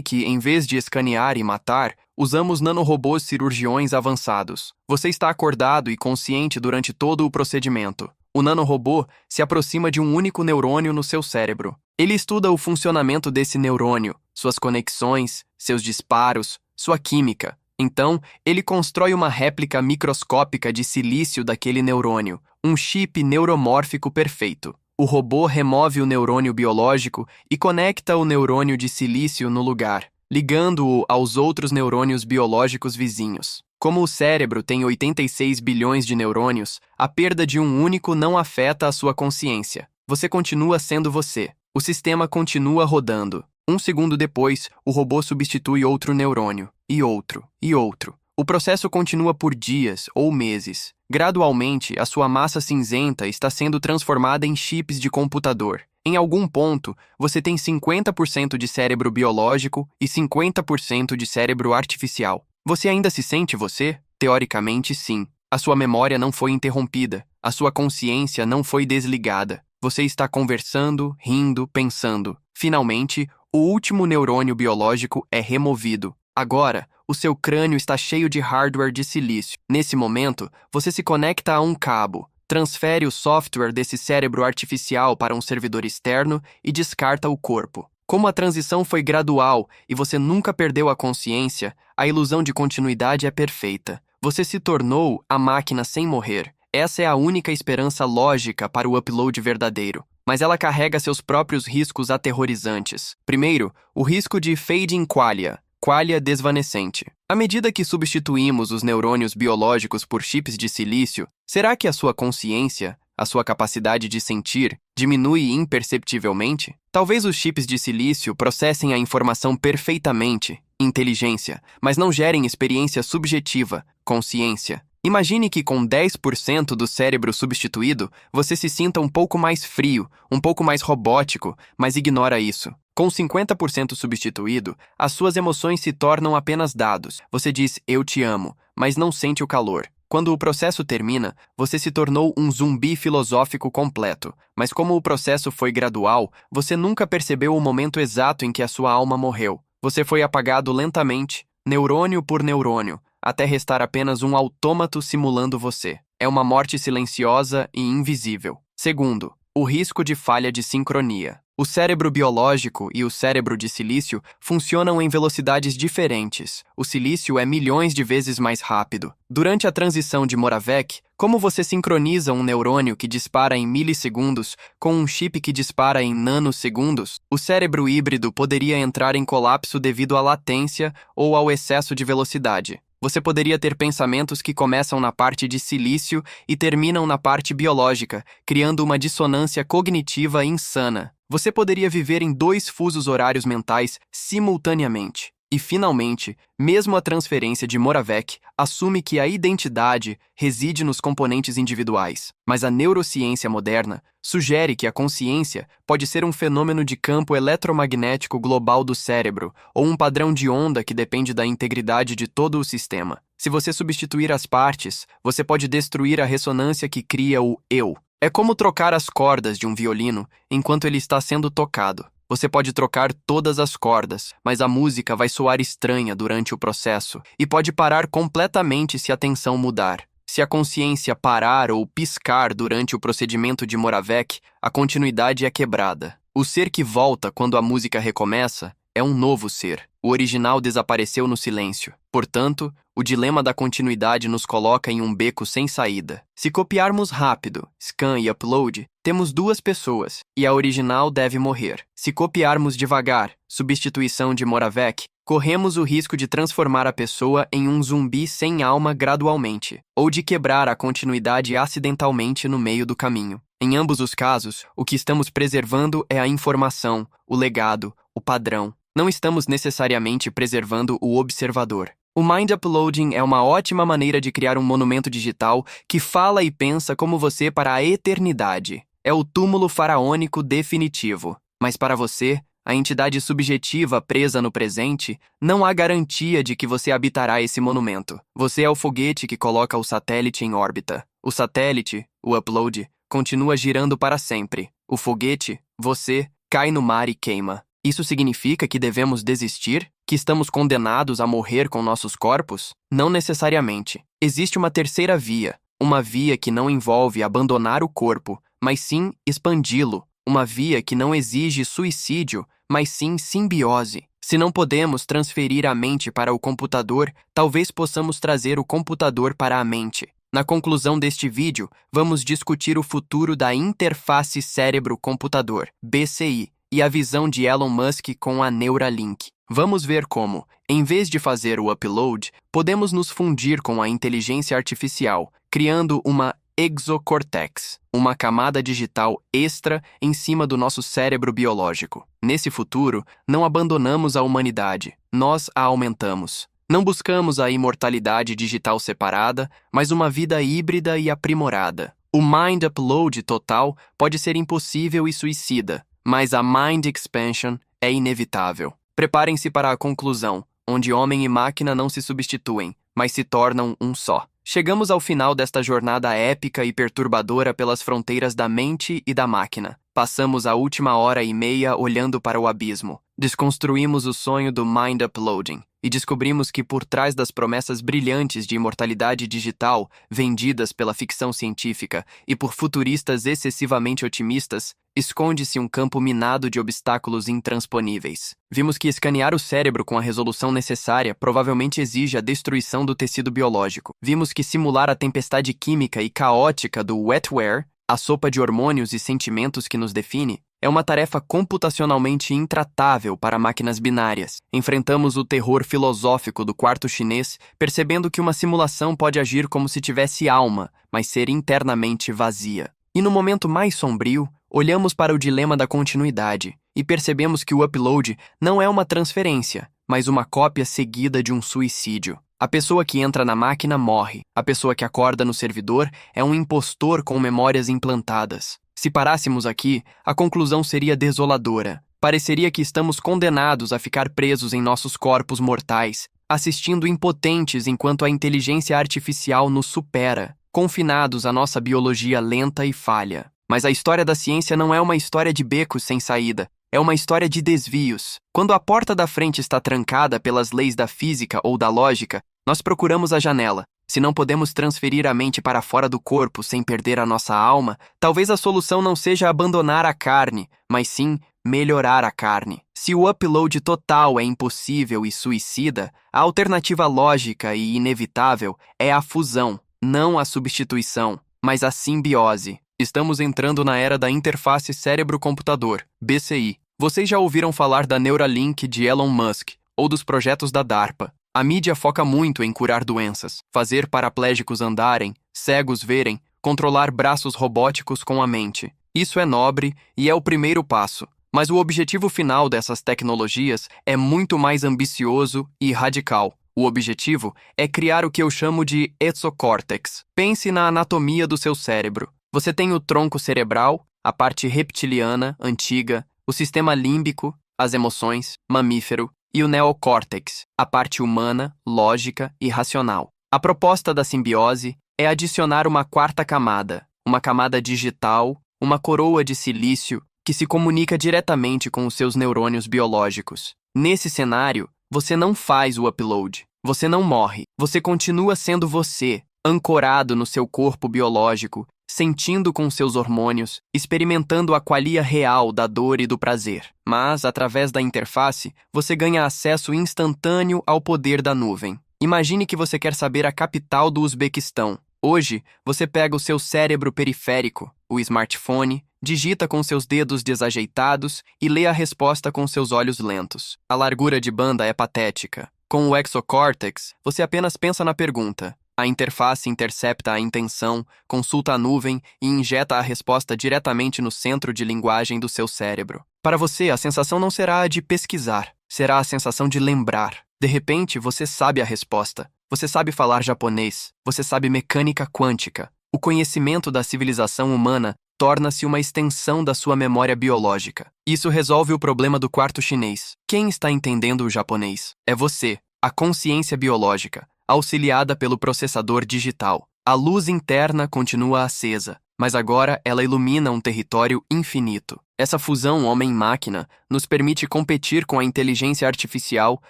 que, em vez de escanear e matar, usamos nanorobôs cirurgiões avançados. Você está acordado e consciente durante todo o procedimento. O nanorobô se aproxima de um único neurônio no seu cérebro. Ele estuda o funcionamento desse neurônio, suas conexões, seus disparos, sua química. Então, ele constrói uma réplica microscópica de silício daquele neurônio, um chip neuromórfico perfeito. O robô remove o neurônio biológico e conecta o neurônio de silício no lugar, ligando-o aos outros neurônios biológicos vizinhos. Como o cérebro tem 86 bilhões de neurônios, a perda de um único não afeta a sua consciência. Você continua sendo você. O sistema continua rodando. Um segundo depois, o robô substitui outro neurônio, e outro, e outro. O processo continua por dias ou meses. Gradualmente, a sua massa cinzenta está sendo transformada em chips de computador. Em algum ponto, você tem 50% de cérebro biológico e 50% de cérebro artificial. Você ainda se sente você? Teoricamente, sim. A sua memória não foi interrompida. A sua consciência não foi desligada. Você está conversando, rindo, pensando. Finalmente, o último neurônio biológico é removido. Agora, o seu crânio está cheio de hardware de silício. Nesse momento, você se conecta a um cabo, transfere o software desse cérebro artificial para um servidor externo e descarta o corpo. Como a transição foi gradual e você nunca perdeu a consciência, a ilusão de continuidade é perfeita. Você se tornou a máquina sem morrer. Essa é a única esperança lógica para o upload verdadeiro. Mas ela carrega seus próprios riscos aterrorizantes. Primeiro, o risco de fading qualia. Qualia desvanecente. À medida que substituímos os neurônios biológicos por chips de silício, será que a sua consciência, a sua capacidade de sentir, diminui imperceptivelmente? Talvez os chips de silício processem a informação perfeitamente, inteligência, mas não gerem experiência subjetiva, consciência. Imagine que com 10% do cérebro substituído, você se sinta um pouco mais frio, um pouco mais robótico, mas ignora isso. Com 50% substituído, as suas emoções se tornam apenas dados. Você diz, eu te amo, mas não sente o calor. Quando o processo termina, você se tornou um zumbi filosófico completo. Mas como o processo foi gradual, você nunca percebeu o momento exato em que a sua alma morreu. Você foi apagado lentamente, neurônio por neurônio, até restar apenas um autômato simulando você. É uma morte silenciosa e invisível. Segundo, o risco de falha de sincronia. O cérebro biológico e o cérebro de silício funcionam em velocidades diferentes. O silício é milhões de vezes mais rápido. Durante a transição de Moravec, como você sincroniza um neurônio que dispara em milissegundos com um chip que dispara em nanosegundos? O cérebro híbrido poderia entrar em colapso devido à latência ou ao excesso de velocidade. Você poderia ter pensamentos que começam na parte de silício e terminam na parte biológica, criando uma dissonância cognitiva insana. Você poderia viver em 2 fusos horários mentais simultaneamente. E, finalmente, mesmo a transferência de Moravec assume que a identidade reside nos componentes individuais. Mas a neurociência moderna sugere que a consciência pode ser um fenômeno de campo eletromagnético global do cérebro ou um padrão de onda que depende da integridade de todo o sistema. Se você substituir as partes, você pode destruir a ressonância que cria o eu. É como trocar as cordas de um violino enquanto ele está sendo tocado. Você pode trocar todas as cordas, mas a música vai soar estranha durante o processo e pode parar completamente se a tensão mudar. Se a consciência parar ou piscar durante o procedimento de Moravec, a continuidade é quebrada. O ser que volta quando a música recomeça é um novo ser. O original desapareceu no silêncio. Portanto, o dilema da continuidade nos coloca em um beco sem saída. Se copiarmos rápido, scan e upload, temos duas pessoas, e a original deve morrer. Se copiarmos devagar, substituição de Moravec, corremos o risco de transformar a pessoa em um zumbi sem alma gradualmente, ou de quebrar a continuidade acidentalmente no meio do caminho. Em ambos os casos, o que estamos preservando é a informação, o legado, o padrão. Não estamos necessariamente preservando o observador. O Mind Uploading é uma ótima maneira de criar um monumento digital que fala e pensa como você para a eternidade. É o túmulo faraônico definitivo. Mas para você, a entidade subjetiva presa no presente, não há garantia de que você habitará esse monumento. Você é o foguete que coloca o satélite em órbita. O satélite, o upload, continua girando para sempre. O foguete, você, cai no mar e queima. Isso significa que devemos desistir? Que estamos condenados a morrer com nossos corpos? Não necessariamente. Existe uma terceira via. Uma via que não envolve abandonar o corpo, mas sim expandi-lo. Uma via que não exige suicídio, mas sim simbiose. Se não podemos transferir a mente para o computador, talvez possamos trazer o computador para a mente. Na conclusão deste vídeo, vamos discutir o futuro da interface cérebro-computador, BCI, e a visão de Elon Musk com a Neuralink. Vamos ver como, em vez de fazer o upload, podemos nos fundir com a inteligência artificial, criando uma exocortex, uma camada digital extra em cima do nosso cérebro biológico. Nesse futuro, não abandonamos a humanidade, nós a aumentamos. Não buscamos a imortalidade digital separada, mas uma vida híbrida e aprimorada. O Mind Upload total pode ser impossível e suicida, mas a Mind Expansion é inevitável. Preparem-se para a conclusão, onde homem e máquina não se substituem, mas se tornam um só. Chegamos ao final desta jornada épica e perturbadora pelas fronteiras da mente e da máquina. Passamos a última hora e meia olhando para o abismo. Desconstruímos o sonho do Mind Uploading e descobrimos que por trás das promessas brilhantes de imortalidade digital vendidas pela ficção científica e por futuristas excessivamente otimistas, esconde-se um campo minado de obstáculos intransponíveis. Vimos que escanear o cérebro com a resolução necessária provavelmente exige a destruição do tecido biológico. Vimos que simular a tempestade química e caótica do wetware, a sopa de hormônios e sentimentos que nos define, é uma tarefa computacionalmente intratável para máquinas binárias. Enfrentamos o terror filosófico do quarto chinês, percebendo que uma simulação pode agir como se tivesse alma, mas ser internamente vazia. E no momento mais sombrio, olhamos para o dilema da continuidade e percebemos que o upload não é uma transferência, mas uma cópia seguida de um suicídio. A pessoa que entra na máquina morre. A pessoa que acorda no servidor é um impostor com memórias implantadas. Se parássemos aqui, a conclusão seria desoladora. Pareceria que estamos condenados a ficar presos em nossos corpos mortais, assistindo impotentes enquanto a inteligência artificial nos supera, confinados à nossa biologia lenta e falha. Mas a história da ciência não é uma história de becos sem saída. É uma história de desvios. Quando a porta da frente está trancada pelas leis da física ou da lógica, nós procuramos a janela. Se não podemos transferir a mente para fora do corpo sem perder a nossa alma, talvez a solução não seja abandonar a carne, mas sim melhorar a carne. Se o upload total é impossível e suicida, a alternativa lógica e inevitável é a fusão, não a substituição, mas a simbiose. Estamos entrando na era da interface cérebro-computador, BCI. Vocês já ouviram falar da Neuralink de Elon Musk, ou dos projetos da DARPA. A mídia foca muito em curar doenças, fazer paraplégicos andarem, cegos verem, controlar braços robóticos com a mente. Isso é nobre e é o primeiro passo, mas o objetivo final dessas tecnologias é muito mais ambicioso e radical. O objetivo é criar o que eu chamo de exocórtex. Pense na anatomia do seu cérebro. Você tem o tronco cerebral, a parte reptiliana, antiga, o sistema límbico, as emoções, mamífero, e o neocórtex, a parte humana, lógica e racional. A proposta da simbiose é adicionar uma quarta camada, uma camada digital, uma coroa de silício que se comunica diretamente com os seus neurônios biológicos. Nesse cenário, você não faz o upload, você não morre, você continua sendo você, ancorado no seu corpo biológico, sentindo com seus hormônios, experimentando a qualia real da dor e do prazer. Mas, através da interface, você ganha acesso instantâneo ao poder da nuvem. Imagine que você quer saber a capital do Uzbequistão. Hoje, você pega o seu cérebro periférico, o smartphone, digita com seus dedos desajeitados e lê a resposta com seus olhos lentos. A largura de banda é patética. Com o exocórtex, você apenas pensa na pergunta. A interface intercepta a intenção, consulta a nuvem e injeta a resposta diretamente no centro de linguagem do seu cérebro. Para você, a sensação não será a de pesquisar, será a sensação de lembrar. De repente, você sabe a resposta. Você sabe falar japonês, você sabe mecânica quântica. O conhecimento da civilização humana torna-se uma extensão da sua memória biológica. Isso resolve o problema do quarto chinês. Quem está entendendo o japonês? É você, a consciência biológica, auxiliada pelo processador digital. A luz interna continua acesa, mas agora ela ilumina um território infinito. Essa fusão homem-máquina nos permite competir com a inteligência artificial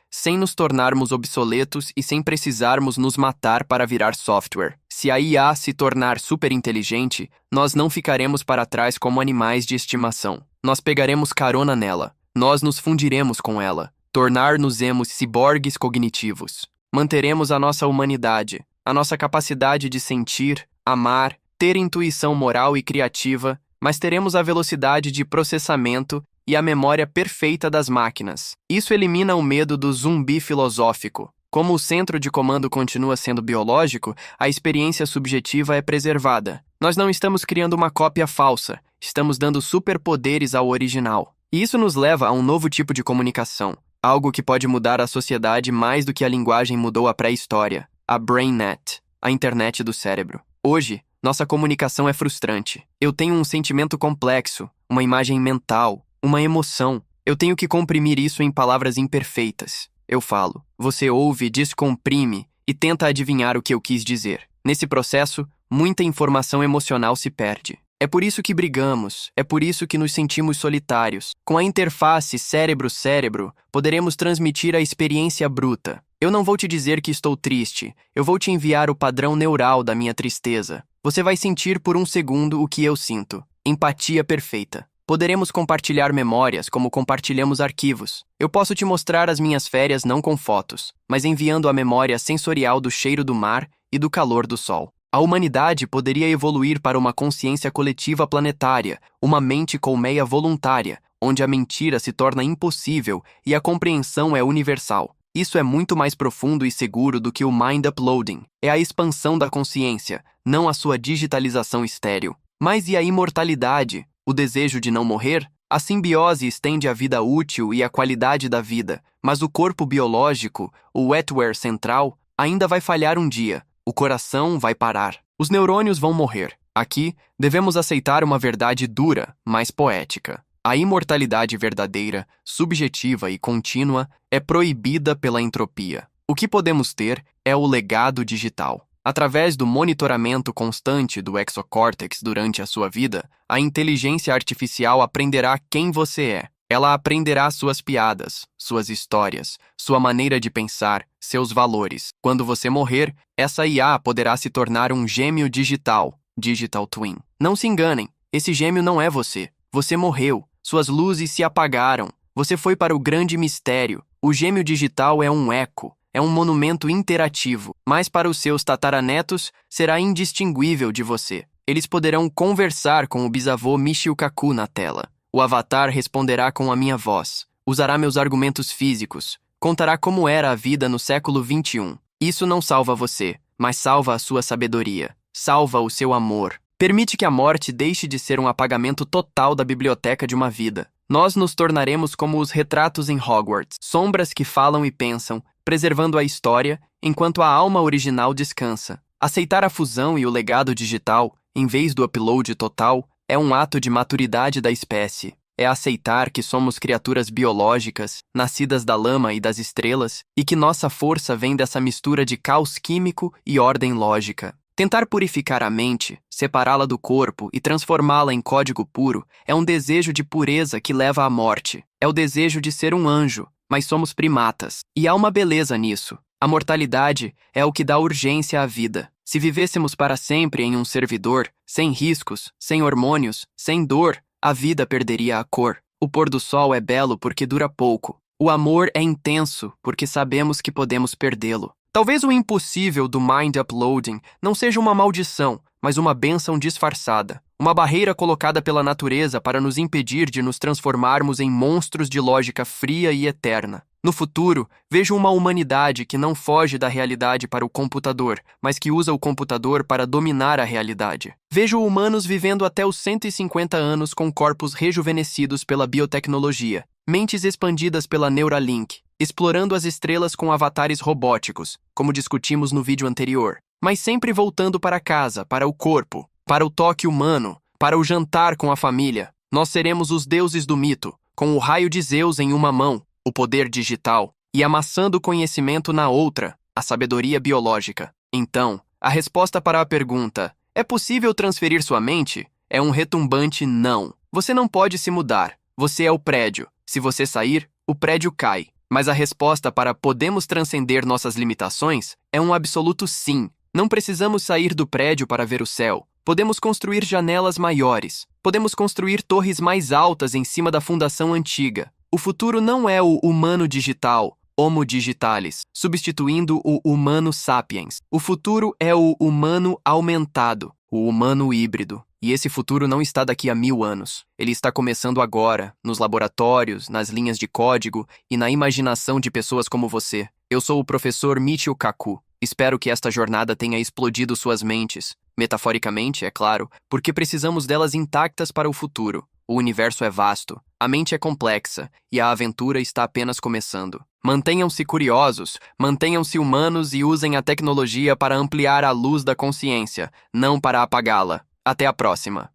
sem nos tornarmos obsoletos e sem precisarmos nos matar para virar software. Se a IA se tornar superinteligente, nós não ficaremos para trás como animais de estimação. Nós pegaremos carona nela. Nós nos fundiremos com ela. Tornar-nos-emos ciborgues cognitivos. Manteremos a nossa humanidade, a nossa capacidade de sentir, amar, ter intuição moral e criativa, mas teremos a velocidade de processamento e a memória perfeita das máquinas. Isso elimina o medo do zumbi filosófico. Como o centro de comando continua sendo biológico, a experiência subjetiva é preservada. Nós não estamos criando uma cópia falsa, estamos dando superpoderes ao original. E isso nos leva a um novo tipo de comunicação, algo que pode mudar a sociedade mais do que a linguagem mudou a pré-história, a BrainNet, a internet do cérebro. Hoje, nossa comunicação é frustrante. Eu tenho um sentimento complexo, uma imagem mental, uma emoção. Eu tenho que comprimir isso em palavras imperfeitas. Eu falo. Você ouve, descomprime e tenta adivinhar o que eu quis dizer. Nesse processo, muita informação emocional se perde. É por isso que brigamos, é por isso que nos sentimos solitários. Com a interface cérebro-cérebro, poderemos transmitir a experiência bruta. Eu não vou te dizer que estou triste, eu vou te enviar o padrão neural da minha tristeza. Você vai sentir por um segundo o que eu sinto. Empatia perfeita. Poderemos compartilhar memórias como compartilhamos arquivos. Eu posso te mostrar as minhas férias não com fotos, mas enviando a memória sensorial do cheiro do mar e do calor do sol. A humanidade poderia evoluir para uma consciência coletiva planetária, uma mente colmeia voluntária, onde a mentira se torna impossível e a compreensão é universal. Isso é muito mais profundo e seguro do que o mind uploading. É a expansão da consciência, não a sua digitalização estéril. Mas e a imortalidade? O desejo de não morrer? A simbiose estende a vida útil e a qualidade da vida, mas o corpo biológico, o wetware central, ainda vai falhar um dia. O coração vai parar. Os neurônios vão morrer. Aqui, devemos aceitar uma verdade dura, mas poética. A imortalidade verdadeira, subjetiva e contínua é proibida pela entropia. O que podemos ter é o legado digital. Através do monitoramento constante do exocórtex durante a sua vida, a inteligência artificial aprenderá quem você é. Ela aprenderá suas piadas, suas histórias, sua maneira de pensar, seus valores. Quando você morrer, essa IA poderá se tornar um gêmeo digital, Digital Twin. Não se enganem, esse gêmeo não é você. Você morreu. Suas luzes se apagaram. Você foi para o grande mistério. O gêmeo digital é um eco, é um monumento interativo, mas para os seus tataranetos será indistinguível de você. Eles poderão conversar com o bisavô Michio Kaku na tela. O avatar responderá com a minha voz, usará meus argumentos físicos, contará como era a vida no século XXI. Isso não salva você, mas salva a sua sabedoria, salva o seu amor. Permite que a morte deixe de ser um apagamento total da biblioteca de uma vida. Nós nos tornaremos como os retratos em Hogwarts, sombras que falam e pensam, preservando a história, enquanto a alma original descansa. Aceitar a fusão e o legado digital, em vez do upload total, é um ato de maturidade da espécie. É aceitar que somos criaturas biológicas, nascidas da lama e das estrelas, e que nossa força vem dessa mistura de caos químico e ordem lógica. Tentar purificar a mente, separá-la do corpo e transformá-la em código puro é um desejo de pureza que leva à morte. É o desejo de ser um anjo, mas somos primatas. E há uma beleza nisso. A mortalidade é o que dá urgência à vida. Se vivêssemos para sempre em um servidor, sem riscos, sem hormônios, sem dor, a vida perderia a cor. O pôr do sol é belo porque dura pouco. O amor é intenso porque sabemos que podemos perdê-lo. Talvez o impossível do mind uploading não seja uma maldição, mas uma bênção disfarçada. Uma barreira colocada pela natureza para nos impedir de nos transformarmos em monstros de lógica fria e eterna. No futuro, vejo uma humanidade que não foge da realidade para o computador, mas que usa o computador para dominar a realidade. Vejo humanos vivendo até os 150 anos com corpos rejuvenescidos pela biotecnologia, mentes expandidas pela Neuralink, explorando as estrelas com avatares robóticos, como discutimos no vídeo anterior, mas sempre voltando para casa, para o corpo, para o toque humano, para o jantar com a família. Nós seremos os deuses do mito, com o raio de Zeus em uma mão, o poder digital, e amassando o conhecimento na outra, a sabedoria biológica. Então, a resposta para a pergunta, é possível transferir sua mente? É um retumbante não. Você não pode se mudar. Você é o prédio. Se você sair, o prédio cai. Mas a resposta para podemos transcender nossas limitações é um absoluto sim. Não precisamos sair do prédio para ver o céu. Podemos construir janelas maiores. Podemos construir torres mais altas em cima da fundação antiga. O futuro não é o humano digital, Homo digitalis, substituindo o humano sapiens. O futuro é o humano aumentado, o humano híbrido. E esse futuro não está daqui a 1000 anos. Ele está começando agora, nos laboratórios, nas linhas de código e na imaginação de pessoas como você. Eu sou o professor Michio Kaku. Espero que esta jornada tenha explodido suas mentes. Metaforicamente, é claro, porque precisamos delas intactas para o futuro. O universo é vasto, a mente é complexa e a aventura está apenas começando. Mantenham-se curiosos, mantenham-se humanos e usem a tecnologia para ampliar a luz da consciência, não para apagá-la. Até a próxima.